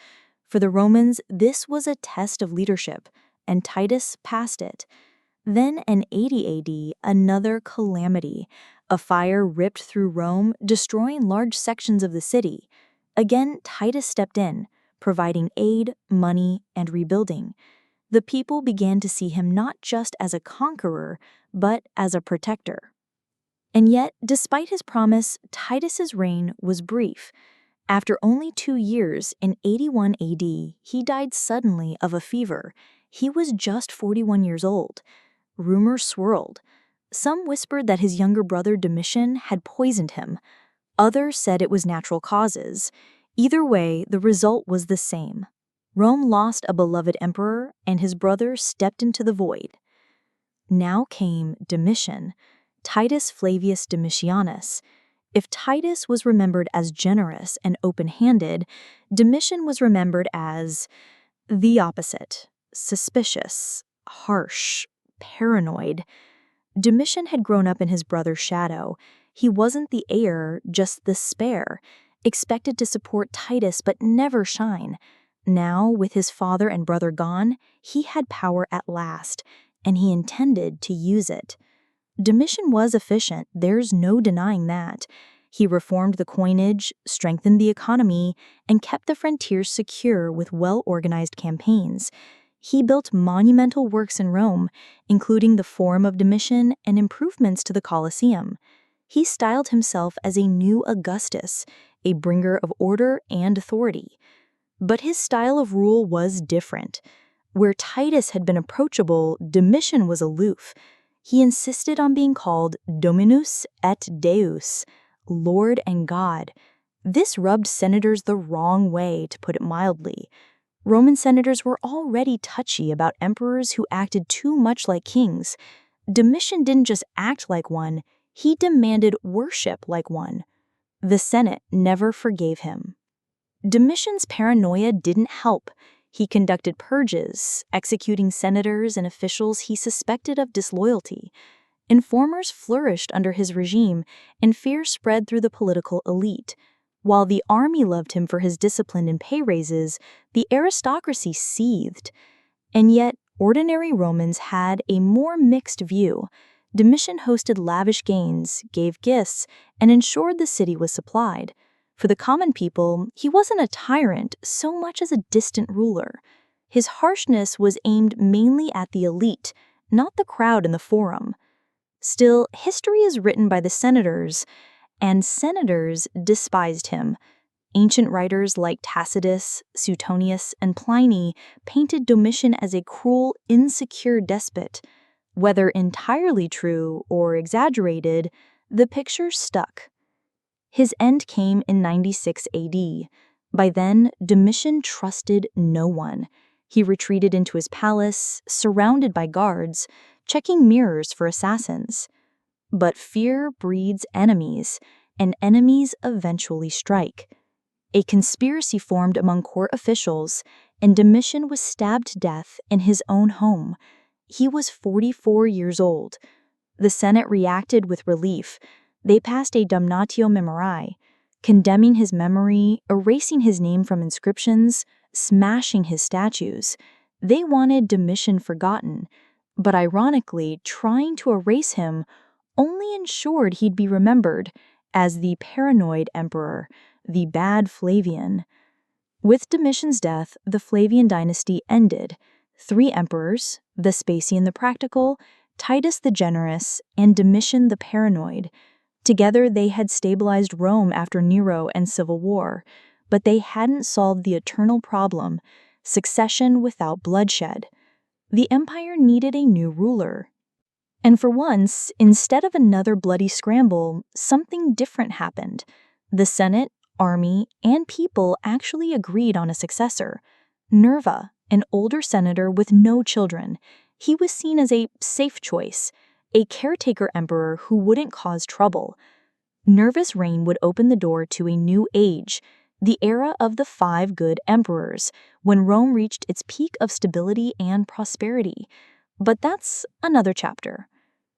B: For the Romans, this was a test of leadership, and Titus passed it. Then in 80 AD, another calamity. A fire ripped through Rome, destroying large sections of the city. Again, Titus stepped in, providing aid, money, and rebuilding. The people began to see him not just as a conqueror, but as a protector. And yet, despite his promise, Titus's reign was brief. After only 2 years, in 81 AD, he died suddenly of a fever. He was just 41 years old. Rumors swirled. Some whispered that his younger brother Domitian had poisoned him. Others said it was natural causes. Either way, the result was the same. Rome lost a beloved emperor, and his brother stepped into the void. Now came Domitian, Titus Flavius Domitianus. If Titus was remembered as generous and open-handed, Domitian was remembered as the opposite: suspicious, harsh, paranoid. Domitian had grown up in his brother's shadow. He wasn't the heir, just the spare, expected to support Titus but never shine. Now, with his father and brother gone, he had power at last, and he intended to use it. Domitian was efficient, there's no denying that. He reformed the coinage, strengthened the economy, and kept the frontiers secure with well-organized campaigns. He built monumental works in Rome, including the Forum of Domitian and improvements to the Colosseum. He styled himself as a new Augustus, a bringer of order and authority. But his style of rule was different. Where Titus had been approachable, Domitian was aloof. He insisted on being called Dominus et Deus, Lord and God. This rubbed senators the wrong way, to put it mildly. Roman senators were already touchy about emperors who acted too much like kings. Domitian didn't just act like one, he demanded worship like one. The Senate never forgave him. Domitian's paranoia didn't help. He conducted purges, executing senators and officials he suspected of disloyalty. Informers flourished under his regime, and fear spread through the political elite. While the army loved him for his discipline and pay raises, the aristocracy seethed. And yet, ordinary Romans had a more mixed view. Domitian hosted lavish games, gave gifts, and ensured the city was supplied. For the common people, he wasn't a tyrant so much as a distant ruler. His harshness was aimed mainly at the elite, not the crowd in the forum. Still, history is written by the senators, and senators despised him. Ancient writers like Tacitus, Suetonius, and Pliny painted Domitian as a cruel, insecure despot. Whether entirely true or exaggerated, the picture stuck. His end came in 96 AD. By then, Domitian trusted no one. He retreated into his palace, surrounded by guards, checking mirrors for assassins. But fear breeds enemies, and enemies eventually strike. A conspiracy formed among court officials, and Domitian was stabbed to death in his own home. He was 44 years old. The Senate reacted with relief. They passed a damnatio memoriae, condemning his memory, erasing his name from inscriptions, smashing his statues. They wanted Domitian forgotten, but ironically, trying to erase him only ensured he'd be remembered as the paranoid emperor, the bad Flavian. With Domitian's death, the Flavian dynasty ended. 3 emperors, Vespasian the practical, Titus the generous, and Domitian the paranoid. Together, they had stabilized Rome after Nero and civil war, but they hadn't solved the eternal problem: succession without bloodshed. The empire needed a new ruler. And for once, instead of another bloody scramble, something different happened. The Senate, army, and people actually agreed on a successor. Nerva, an older senator with no children. He was seen as a safe choice. a caretaker emperor who wouldn't cause trouble. Nerva's reign would open the door to a new age, the era of the five good emperors, when Rome reached its peak of stability and prosperity. But that's another chapter.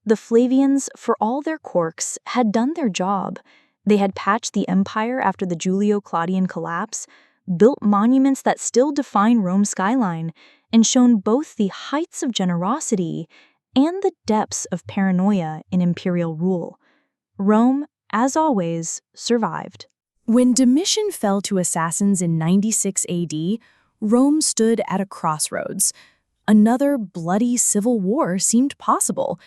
B: The Flavians, for all their quirks, had done their job. They had patched the empire after the Julio-Claudian collapse, built monuments that still define Rome's skyline, and shown both the heights of generosity and the depths of paranoia in imperial rule. Rome, as always, survived.
A: When Domitian fell to assassins in 96 AD, Rome stood at a crossroads. Another bloody civil war seemed possible.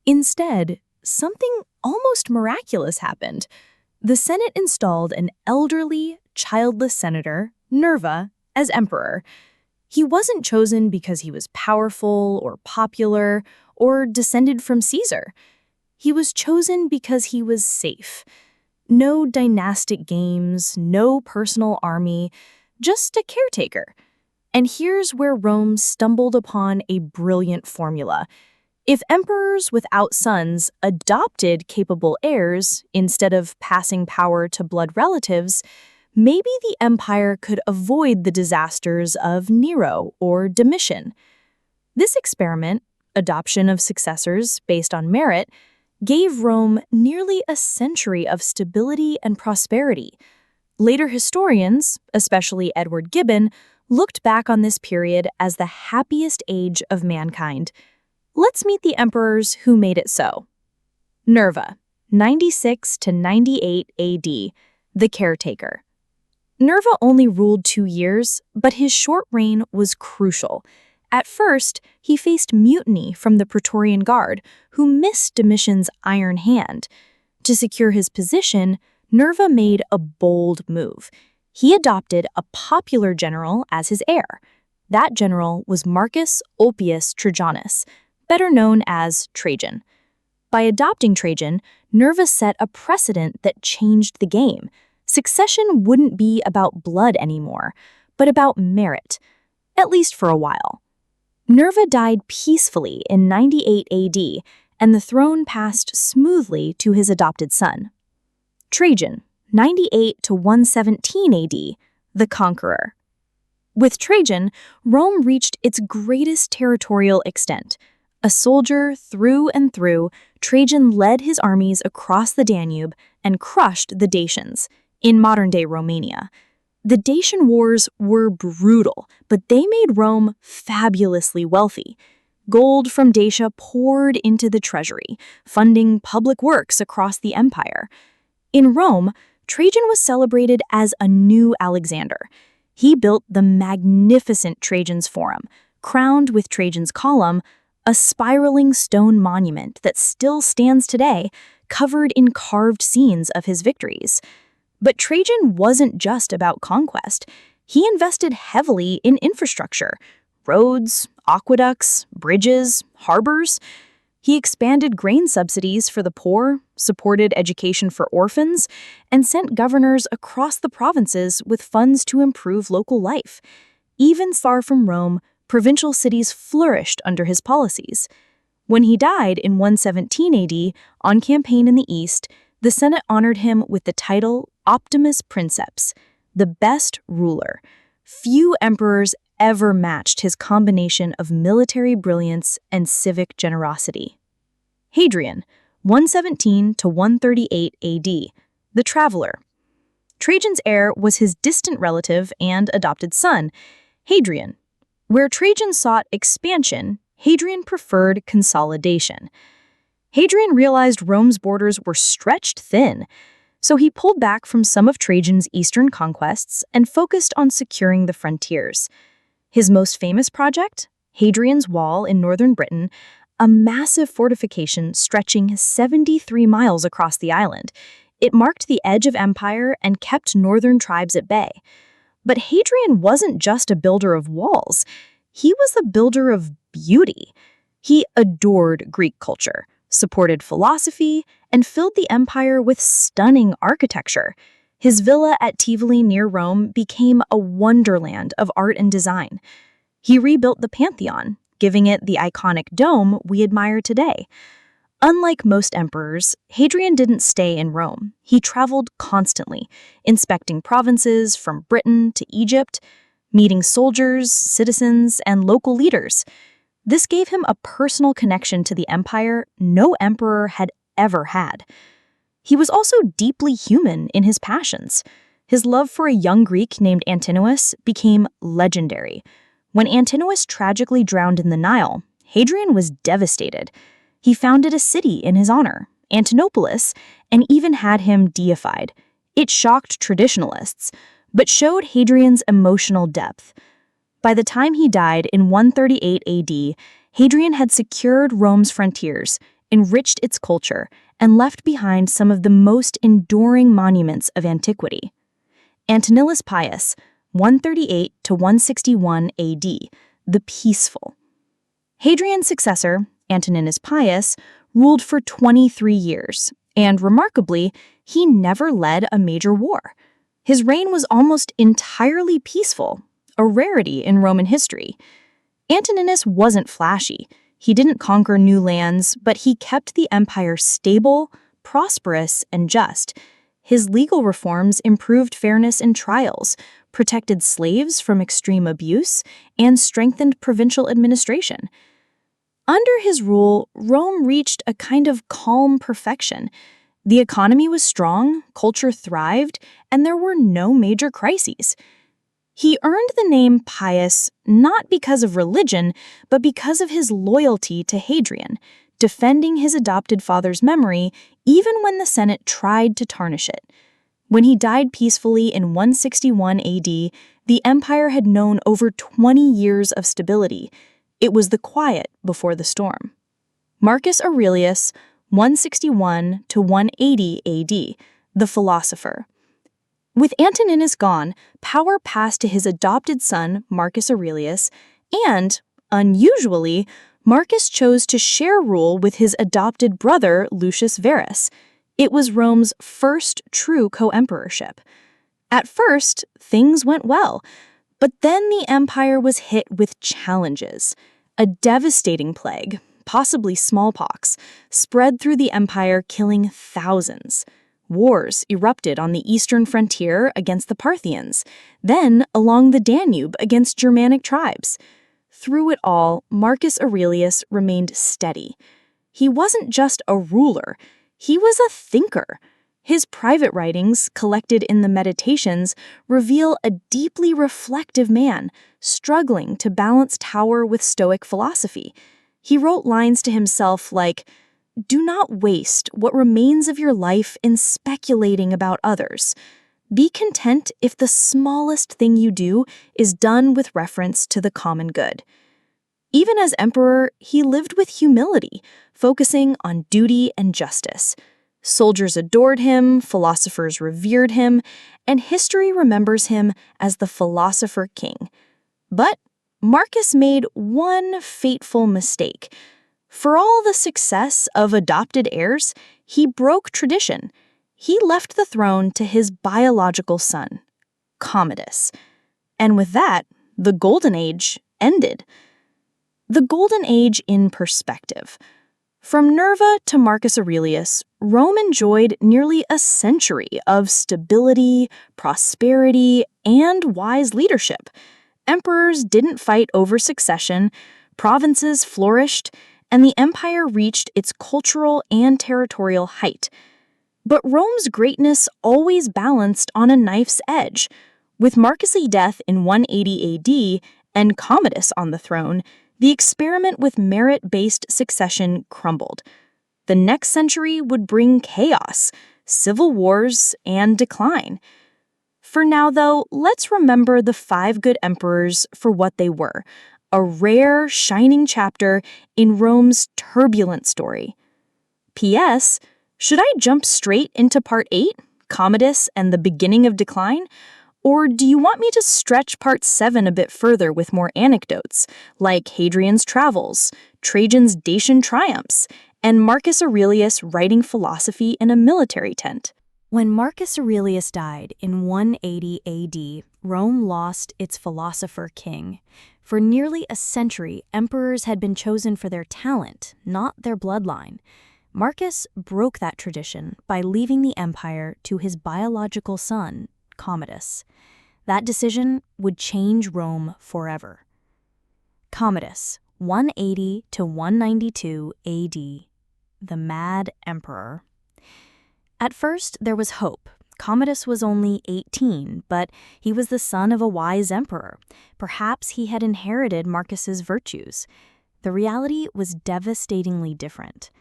A: Instead, something almost miraculous happened. The Senate installed an elderly, childless senator, Nerva, as emperor. He wasn't chosen because he was powerful or popular or descended from Caesar. He was chosen because he was safe. No dynastic games, no personal army, just a caretaker. And here's where Rome stumbled upon a brilliant formula. If emperors without sons adopted capable heirs instead of passing power to blood relatives, maybe the empire could avoid the disasters of Nero or Domitian. This experiment, adoption of successors based on merit, gave Rome nearly a century of stability and prosperity. Later historians, especially Edward Gibbon, looked back on this period as the happiest age of mankind. Let's meet the emperors who made it so. Nerva, 96 to 98 AD, the caretaker. Nerva only ruled 2 years, but his short reign was crucial. At first, he faced mutiny from the Praetorian Guard, who missed Domitian's iron hand. To secure his position, Nerva made a bold move. He adopted a popular general as his heir. That general was Marcus Ulpius Trajanus, better known as Trajan. By adopting Trajan, Nerva set a precedent that changed the game. Succession wouldn't be about blood anymore, but about merit, at least for a while. Nerva died peacefully in 98 AD, and the throne passed smoothly to his adopted son. Trajan, 98 to 117 AD, the conqueror. With Trajan, Rome reached its greatest territorial extent. A soldier through and through, Trajan led his armies across the Danube and crushed the Dacians, in modern-day Romania. The Dacian wars were brutal, but they made Rome fabulously wealthy. Gold from Dacia poured into the treasury, funding public works across the empire. In Rome, Trajan was celebrated as a new Alexander. He built the magnificent Trajan's Forum, crowned with Trajan's Column, a spiraling stone monument that still stands today, covered in carved scenes of his victories. But Trajan wasn't just about conquest. He invested heavily in infrastructure, roads, aqueducts, bridges, harbors. He expanded grain subsidies for the poor, supported education for orphans, and sent governors across the provinces with funds to improve local life. Even far from Rome, provincial cities flourished under his policies. When he died in 117 AD, on campaign in the east, the Senate honored him with the title Optimus Princeps, the best ruler. Few emperors ever matched his combination of military brilliance and civic generosity. Hadrian, 117 to 138 AD, the traveler. Trajan's heir was his distant relative and adopted son, Hadrian. Where Trajan sought expansion, Hadrian preferred consolidation. Hadrian realized Rome's borders were stretched thin, so he pulled back from some of Trajan's eastern conquests and focused on securing the frontiers. His most famous project, Hadrian's Wall in northern Britain, a massive fortification stretching 73 miles across the island. It marked the edge of empire and kept northern tribes at bay. But Hadrian wasn't just a builder of walls. He was the builder of beauty. He adored Greek culture, supported philosophy, and filled the empire with stunning architecture. His villa at Tivoli near Rome became a wonderland of art and design. He rebuilt the Pantheon, giving it the iconic dome we admire today.
B: Unlike most emperors, Hadrian didn't stay in Rome. He traveled constantly, inspecting provinces from Britain to Egypt, meeting soldiers, citizens, and local leaders. This gave him a personal connection to the empire no emperor had ever had. He was also deeply human in his passions. His love for a young Greek named Antinous became legendary. When Antinous tragically drowned in the Nile, Hadrian was devastated. He founded a city in his honor, Antinopolis, and even had him deified. It shocked traditionalists, but showed Hadrian's emotional depth. By the time he died in 138 AD, Hadrian had secured Rome's frontiers, enriched its culture, and left behind some of the most enduring monuments of antiquity. Antoninus Pius, 138 to 161 AD, the Peaceful. Hadrian's successor, Antoninus Pius, ruled for 23 years, and remarkably, he never led a major war. His reign was almost entirely peaceful, a rarity in Roman history. Antoninus wasn't flashy. He didn't conquer new lands, but he kept the empire stable, prosperous, and just. His legal reforms improved fairness in trials, protected slaves from extreme abuse, and strengthened provincial administration. Under his rule, Rome reached a kind of calm perfection. The economy was strong, culture thrived, and there were no major crises. He earned the name Pius not because of religion, but because of his loyalty to Hadrian, defending his adopted father's memory even when the Senate tried to tarnish it. When he died peacefully in 161 AD, the empire had known over 20 years of stability. It was the quiet before the storm. Marcus Aurelius, 161 to 180 AD, the philosopher. With Antoninus gone, power passed to his adopted son, Marcus Aurelius, and, unusually, Marcus chose to share rule with his adopted brother, Lucius Verus. It was Rome's first true co-emperorship. At first, things went well, but then the empire was hit with challenges. A devastating plague, possibly smallpox, spread through the empire, killing thousands. Wars erupted on the eastern frontier against the Parthians, then along the Danube against Germanic tribes. Through it all, Marcus Aurelius remained steady. He wasn't just a ruler, he was a thinker. His private writings, collected in the Meditations, reveal a deeply reflective man, struggling to balance power with Stoic philosophy. He wrote lines to himself like, "Do not waste what remains of your life in speculating about others. Be content if the smallest thing you do is done with reference to the common good." Even as emperor, he lived with humility, focusing on duty and justice. Soldiers adored him, philosophers revered him, and history remembers him as the philosopher king. But Marcus made one fateful mistake. For all the success of adopted heirs, he broke tradition. He left the throne to his biological son, Commodus. And with that, the Golden Age ended. The Golden Age in perspective. From Nerva to Marcus Aurelius, Rome enjoyed nearly a century of stability, prosperity, and wise leadership. Emperors didn't fight over succession, provinces flourished, and the empire reached its cultural and territorial height. But Rome's greatness always balanced on a knife's edge. With Marcus's death in 180 AD and Commodus on the throne, the experiment with merit-based succession crumbled. The next century would bring chaos, civil wars, and decline. For now, though, let's remember the 5 good emperors for what they were, a rare, shining chapter in Rome's turbulent story. P.S. Should I jump straight into Part 8, Commodus and the beginning of decline? Or do you want me to stretch Part 7 a bit further with more anecdotes, like Hadrian's travels, Trajan's Dacian triumphs, and Marcus Aurelius writing philosophy in a military tent?
A: When Marcus Aurelius died in 180 AD, Rome lost its philosopher king. For nearly a century, emperors had been chosen for their talent, not their bloodline.
B: Marcus broke that tradition by leaving the empire to his biological son, Commodus. That decision would change Rome forever. Commodus, 180 to 192 AD, the Mad Emperor. At first, there was hope. Commodus was only 18, but he was the son of a wise emperor. Perhaps he had inherited Marcus's virtues. The reality was devastatingly different.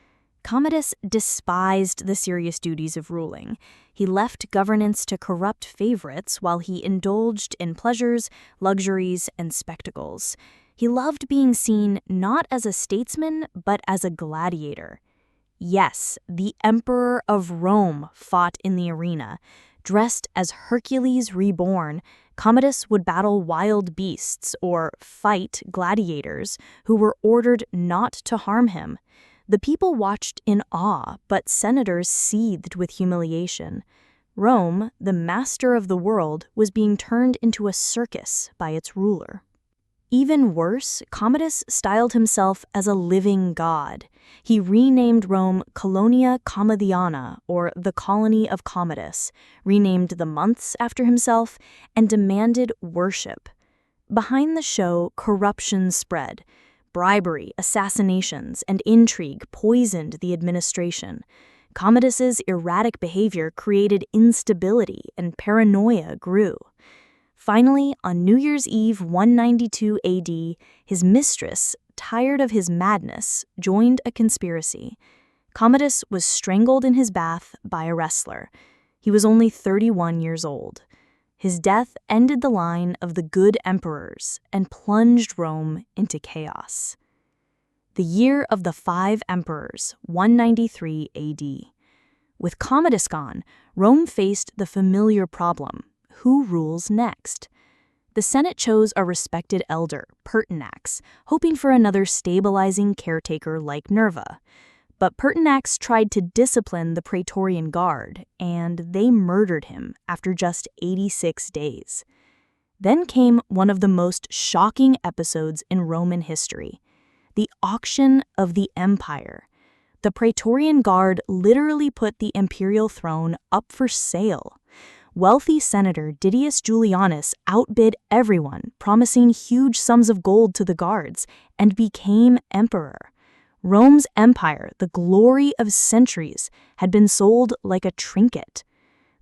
B: Commodus despised the serious duties of ruling. He left governance to corrupt favorites while he indulged in pleasures, luxuries, and spectacles. He loved being seen not as a statesman, but as a gladiator. Yes, the Emperor of Rome fought in the arena. Dressed as Hercules reborn, Commodus would battle wild beasts or fight gladiators who were ordered not to harm him. The people watched in awe, but senators seethed with humiliation. Rome, the master of the world, was being turned into a circus by its ruler. Even worse, Commodus styled himself as a living god. He renamed Rome Colonia Commodiana, or the Colony of Commodus, renamed the months after himself, and demanded worship. Behind the show, corruption spread. Bribery, assassinations, and intrigue poisoned the administration. Commodus's erratic behavior created instability, and paranoia grew. Finally, on New Year's Eve 192 AD, his mistress, tired of his madness, joined a conspiracy. Commodus was strangled in his bath by a wrestler. He was only 31 years old. His death ended the line of the good emperors and plunged Rome into chaos. The year of the 5 emperors, 193 AD. With Commodus gone, Rome faced the familiar problem: who rules next? The Senate chose a respected elder, Pertinax, hoping for another stabilizing caretaker like Nerva. But Pertinax tried to discipline the Praetorian Guard, and they murdered him after just 86 days. Then came one of the most shocking episodes in Roman history: the auction of the empire. The Praetorian Guard literally put the imperial throne up for sale. Wealthy Senator Didius Julianus outbid everyone, promising huge sums of gold to the guards, and became emperor. Rome's empire, the glory of centuries, had been sold like a trinket.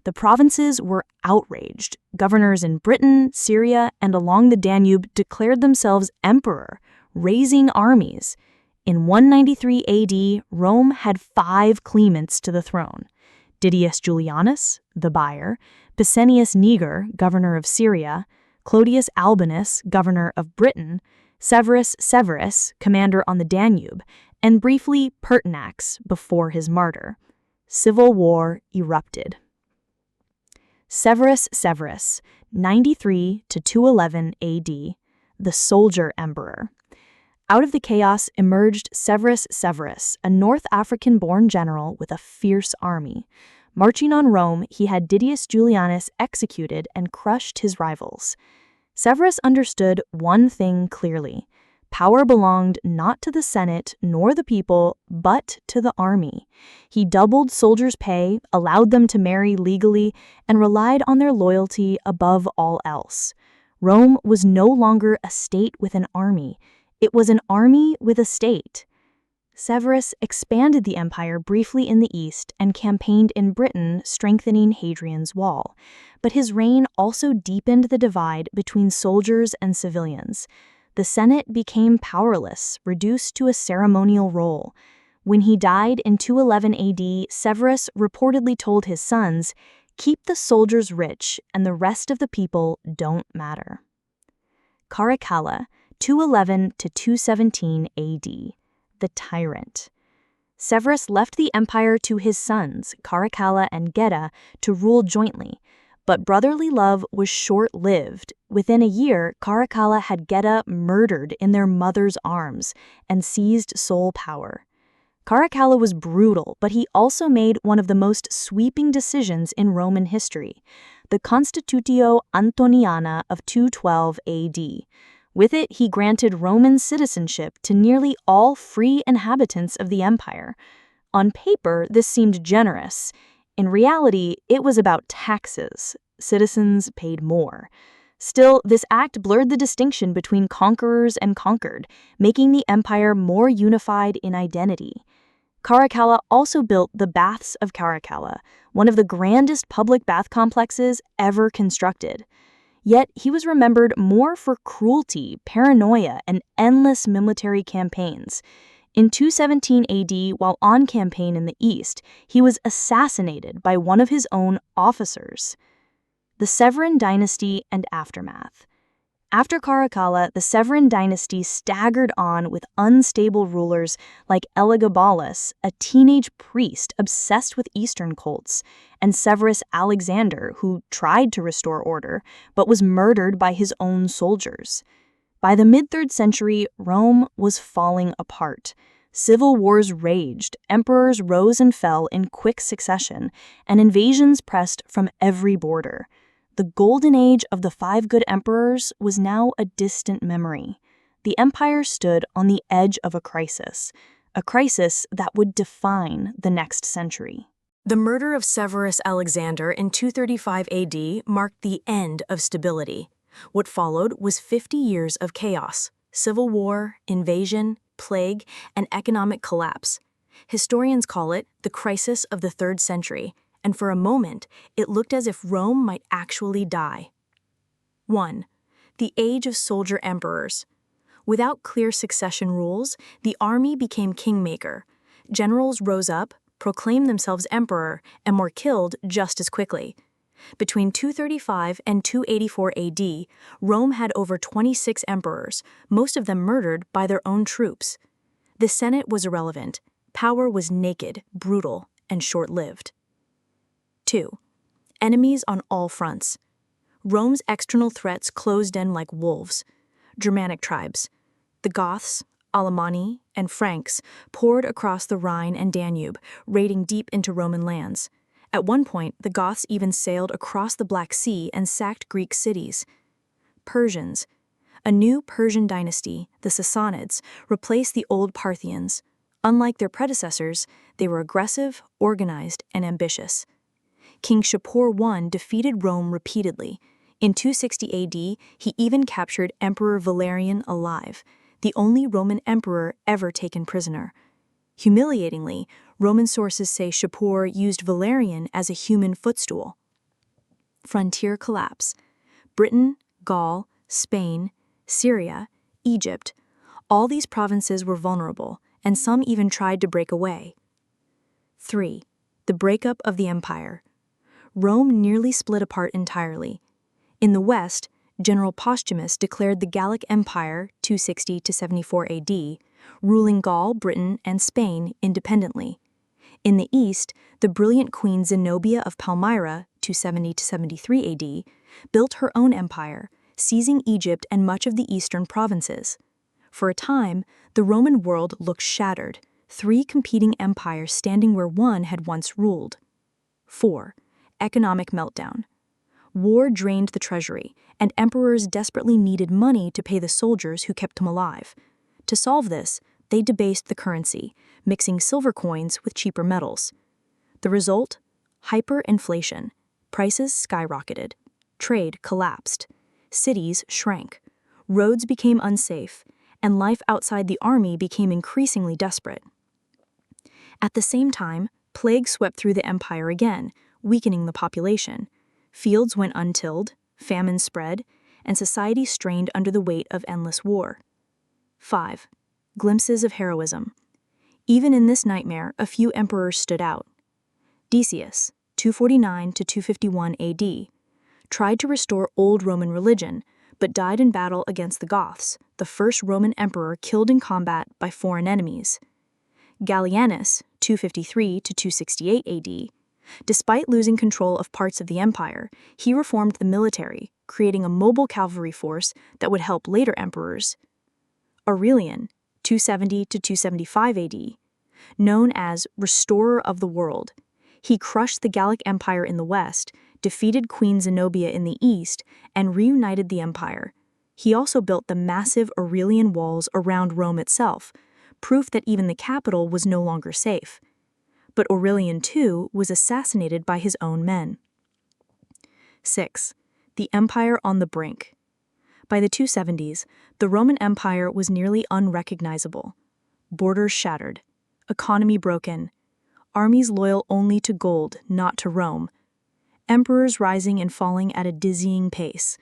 B: The provinces were outraged. Governors in Britain, Syria, and along the Danube declared themselves emperor, raising armies. In 193 AD, Rome had 5 claimants to the throne: Didius Julianus, the buyer; Pescennius Niger, governor of Syria; Clodius Albinus, governor of Britain; Severus Severus, commander on the Danube; and briefly Pertinax before his martyr. Civil war erupted. Severus Severus, 93 to 211 AD, the soldier emperor. Out of the chaos emerged Severus Severus, a North African-born general with a fierce army. Marching on Rome, he had Didius Julianus executed and crushed his rivals. Severus understood one thing clearly: power belonged not to the Senate nor the people, but to the army. He doubled soldiers' pay, allowed them to marry legally, and relied on their loyalty above all else. Rome was no longer a state with an army. It was an army with a state. Severus expanded the empire briefly in the east and campaigned in Britain, strengthening Hadrian's Wall. But his reign also deepened the divide between soldiers and civilians. The Senate became powerless, reduced to a ceremonial role. When he died in 211 AD, Severus reportedly told his sons, "Keep the soldiers rich, and the rest of the people don't matter." Caracalla, 211 to 217 AD. The tyrant. Severus left the empire to his sons, Caracalla and Geta, to rule jointly. But brotherly love was short-lived. Within a year, Caracalla had Geta murdered in their mother's arms and seized sole power. Caracalla was brutal, but he also made one of the most sweeping decisions in Roman history: the Constitutio Antoniana of 212 AD. With it, he granted Roman citizenship to nearly all free inhabitants of the empire. On paper, this seemed generous. In reality, it was about taxes. Citizens paid more. Still, this act blurred the distinction between conquerors and conquered, making the empire more unified in identity. Caracalla also built the Baths of Caracalla, one of the grandest public bath complexes ever constructed. Yet he was remembered more for cruelty, paranoia, and endless military campaigns. In 217 AD, while on campaign in the east, he was assassinated by one of his own officers. The Severan dynasty and aftermath. After Caracalla, the Severan dynasty staggered on with unstable rulers like Elagabalus, a teenage priest obsessed with Eastern cults, and Severus Alexander, who tried to restore order but was murdered by his own soldiers. By the mid-3rd century, Rome was falling apart. Civil wars raged, emperors rose and fell in quick succession, and invasions pressed from every border. The golden age of the 5 good emperors was now a distant memory. The empire stood on the edge of a crisis that would define the next century.
A: The murder of Severus Alexander in 235 AD marked the end of stability. What followed was 50 years of chaos, civil war, invasion, plague, and economic collapse. Historians call it the crisis of the 3rd century, and for a moment, it looked as if Rome might actually die. 1. The age of soldier emperors. Without clear succession rules, the army became kingmaker. Generals rose up, proclaimed themselves emperor, and were killed just as quickly. Between 235 and 284 AD, Rome had over 26 emperors, most of them murdered by their own troops. The Senate was irrelevant. Power was naked, brutal, and short-lived. 2. Enemies on all fronts. Rome's external threats closed in like wolves. Germanic tribes, the Goths, Alemanni, and Franks, poured across the Rhine and Danube, raiding deep into Roman lands. At one point, the Goths even sailed across the Black Sea and sacked Greek cities. Persians. A new Persian dynasty, the Sassanids, replaced the old Parthians. Unlike their predecessors, they were aggressive, organized, and ambitious. King Shapur I defeated Rome repeatedly. In 260 AD, he even captured Emperor Valerian alive, the only Roman emperor ever taken prisoner. Humiliatingly, Roman sources say Shapur used Valerian as a human footstool. Frontier collapse. Britain, Gaul, Spain, Syria, Egypt, all these provinces were vulnerable, and some even tried to break away. 3. The breakup of the empire. Rome nearly split apart entirely. In the west, General Postumus declared the Gallic Empire 260 to 74 AD, ruling Gaul, Britain, and Spain independently. In the east, the brilliant Queen Zenobia of Palmyra 270 to 73 AD built her own empire, seizing Egypt and much of the eastern provinces. For a time, the Roman world looked shattered, 3 competing empires standing where one had once ruled. 4. Economic meltdown. War drained the treasury, and emperors desperately needed money to pay the soldiers who kept them alive. To solve this, they debased the currency, mixing silver coins with cheaper metals. The result? Hyperinflation. Prices skyrocketed. Trade collapsed. Cities shrank. Roads became unsafe, and life outside the army became increasingly desperate. At the same time, plague swept through the empire again, weakening the population. Fields went untilled, famine spread, and society strained under the weight of endless war. 5. Glimpses of heroism. Even in this nightmare, a few emperors stood out. Decius, 249 to 251 AD, tried to restore old Roman religion, but died in battle against the Goths, the first Roman emperor killed in combat by foreign enemies. Gallienus, 253 to 268 AD, despite losing control of parts of the empire, he reformed the military, creating a mobile cavalry force that would help later emperors. Aurelian, 270 to 275 AD, known as Restorer of the World, he crushed the Gallic Empire in the west, defeated Queen Zenobia in the east, and reunited the empire. He also built the massive Aurelian walls around Rome itself, proof that even the capital was no longer safe.
B: but Aurelian too was assassinated by his own men. 6. The empire on the brink. By the 270s, the Roman Empire was nearly unrecognizable. Borders shattered, economy broken, armies loyal only to gold, not to Rome, emperors rising and falling at a dizzying pace.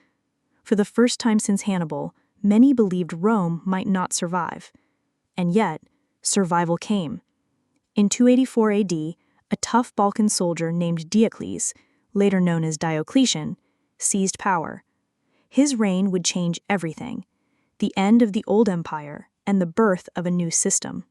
B: For the first time since Hannibal, many believed Rome might not survive. And yet, survival came. In 284 AD, a tough Balkan soldier named Diocles, later known as Diocletian, seized power. His reign would change everything, the end of the old empire and the birth of a new system.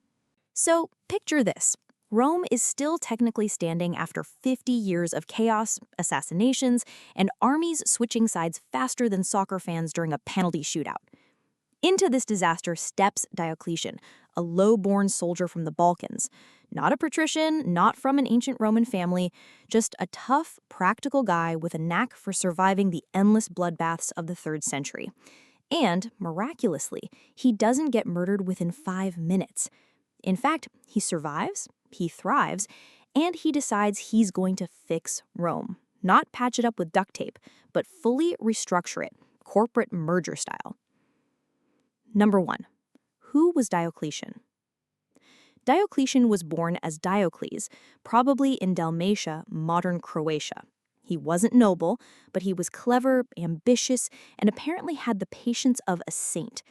A: So, picture this. Rome is still technically standing after 50 years of chaos, assassinations, and armies switching sides faster than soccer fans during a penalty shootout. Into this disaster steps Diocletian, a low-born soldier from the Balkans. Not a patrician, not from an ancient Roman family, just a tough, practical guy with a knack for surviving the endless bloodbaths of the 3rd century. And, miraculously, he doesn't get murdered within 5 minutes. In fact, he survives, he thrives, and he decides he's going to fix Rome. Not patch it up with duct tape, but fully restructure it, corporate merger style. Number 1. Who was Diocletian? Diocletian was born as Diocles, probably in Dalmatia, modern Croatia. He wasn't noble, but he was clever, ambitious, and apparently had the patience of a saint.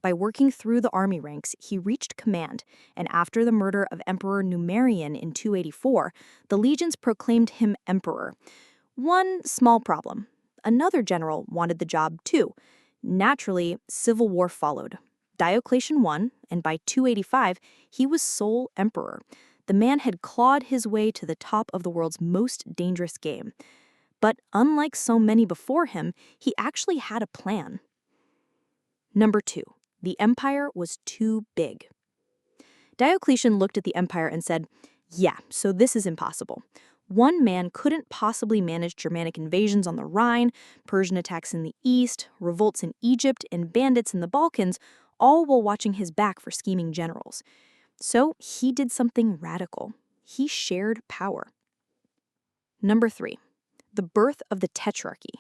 A: By working through the army ranks, he reached command, and after the murder of Emperor Numerian in 284, the legions proclaimed him emperor. One small problem. Another general wanted the job too. Naturally, civil war followed. Diocletian won, and by 285, he was sole emperor. The man had clawed his way to the top of the world's most dangerous game. But unlike so many before him, he actually had a plan. Number 2. The empire was too big. Diocletian looked at the empire and said, yeah, so this is impossible. One man couldn't possibly manage Germanic invasions on the Rhine, Persian attacks in the east, revolts in Egypt, and bandits in the Balkans, all while watching his back for scheming generals. So he did something radical. He shared power. Number 3. The birth of the Tetrarchy.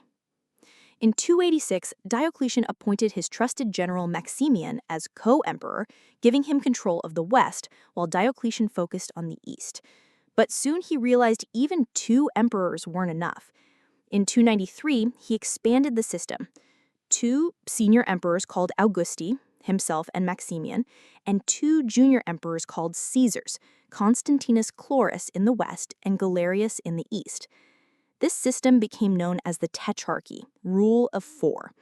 A: In 286, Diocletian appointed his trusted general Maximian as co-emperor, giving him control of the west, while Diocletian focused on the east. But soon he realized even 2 emperors weren't enough. In 293, he expanded the system. 2 senior emperors called Augusti, himself and Maximian, and 2 junior emperors called Caesars, Constantinus Chlorus in the west and Galerius in the east. This system became known as the Tetrarchy, rule of 4.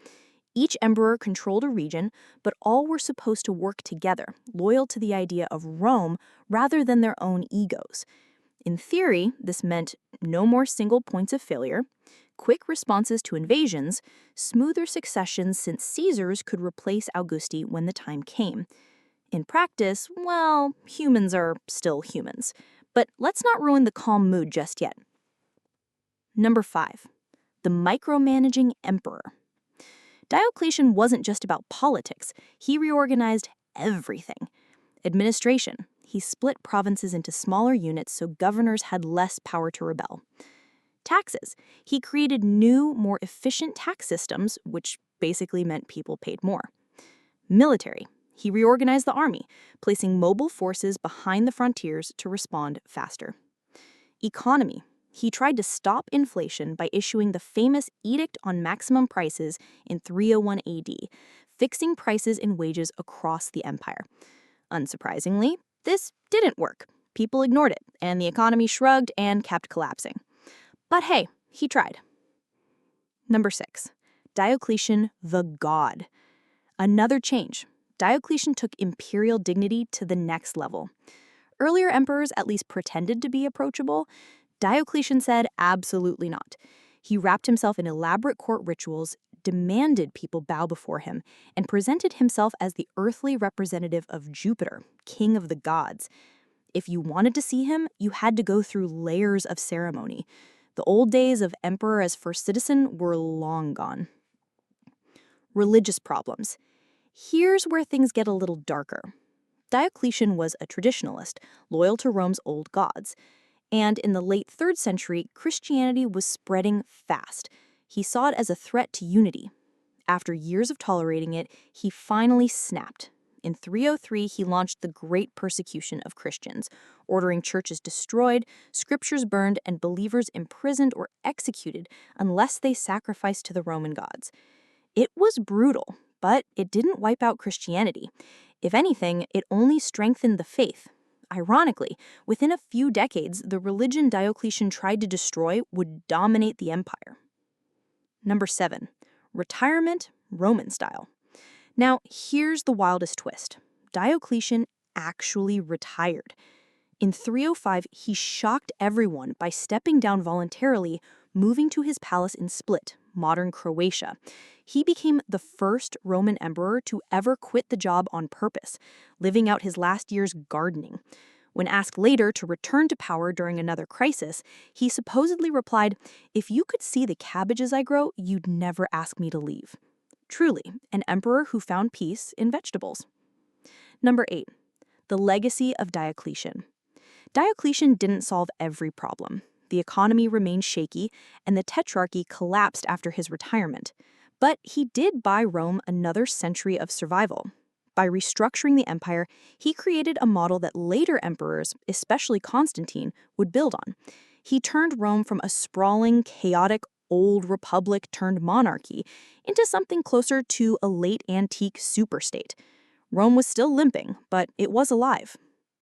A: Each emperor controlled a region, but all were supposed to work together, loyal to the idea of Rome rather than their own egos. In theory, this meant no more single points of failure, quick responses to invasions, smoother successions since Caesars could replace Augusti when the time came. In practice, well, humans are still humans. But let's not ruin the calm mood just yet. Number 5. The micromanaging emperor. Diocletian wasn't just about politics. He reorganized everything. Administration. He split provinces into smaller units so governors had less power to rebel. Taxes. He created new, more efficient tax systems, which basically meant people paid more. Military. He reorganized the army, placing mobile forces behind the frontiers to respond faster. Economy. He tried to stop inflation by issuing the famous Edict on Maximum Prices in 301 AD, fixing prices and wages across the empire. Unsurprisingly, this didn't work. People ignored it, and the economy shrugged and kept collapsing. But hey, he tried. Number 6. Diocletian the God. Another change. Diocletian took imperial dignity to the next level. Earlier emperors at least pretended to be approachable. Diocletian said absolutely not. He wrapped himself in elaborate court rituals, demanded people bow before him, and presented himself as the earthly representative of Jupiter, king of the gods. If you wanted to see him, you had to go through layers of ceremony. The old days of emperor as first citizen were long gone. Religious problems. Here's where things get a little darker. Diocletian was a traditionalist, loyal to Rome's old gods.
B: And in the late 3rd century, Christianity was spreading fast. He saw it as a threat to unity. After years of tolerating it, he finally snapped. In 303, he launched the Great Persecution of Christians, ordering churches destroyed, scriptures burned, and believers imprisoned or executed unless they sacrificed to the Roman gods. It was brutal, but it didn't wipe out Christianity. If anything, it only strengthened the faith. Ironically, within a few decades, the religion Diocletian tried to destroy would dominate the empire. Number 7. Retirement, Roman style. Now, here's the wildest twist. Diocletian actually retired. In 305, he shocked everyone by stepping down voluntarily, moving to his palace in Split, modern Croatia. He became the first Roman emperor to ever quit the job on purpose, living out his last years gardening. When asked later to return to power during another crisis, he supposedly replied, "If you could see the cabbages I grow, you'd never ask me to leave." Truly, an emperor who found peace in vegetables. Number 8. The legacy of Diocletian. Diocletian didn't solve every problem. The economy remained shaky, and the Tetrarchy collapsed after his retirement. But he did buy Rome another century of survival. By restructuring the empire, he created a model that later emperors, especially Constantine, would build on. He turned Rome from a sprawling, chaotic, old republic turned monarchy into something closer to a late antique superstate. Rome was still limping, but it was alive,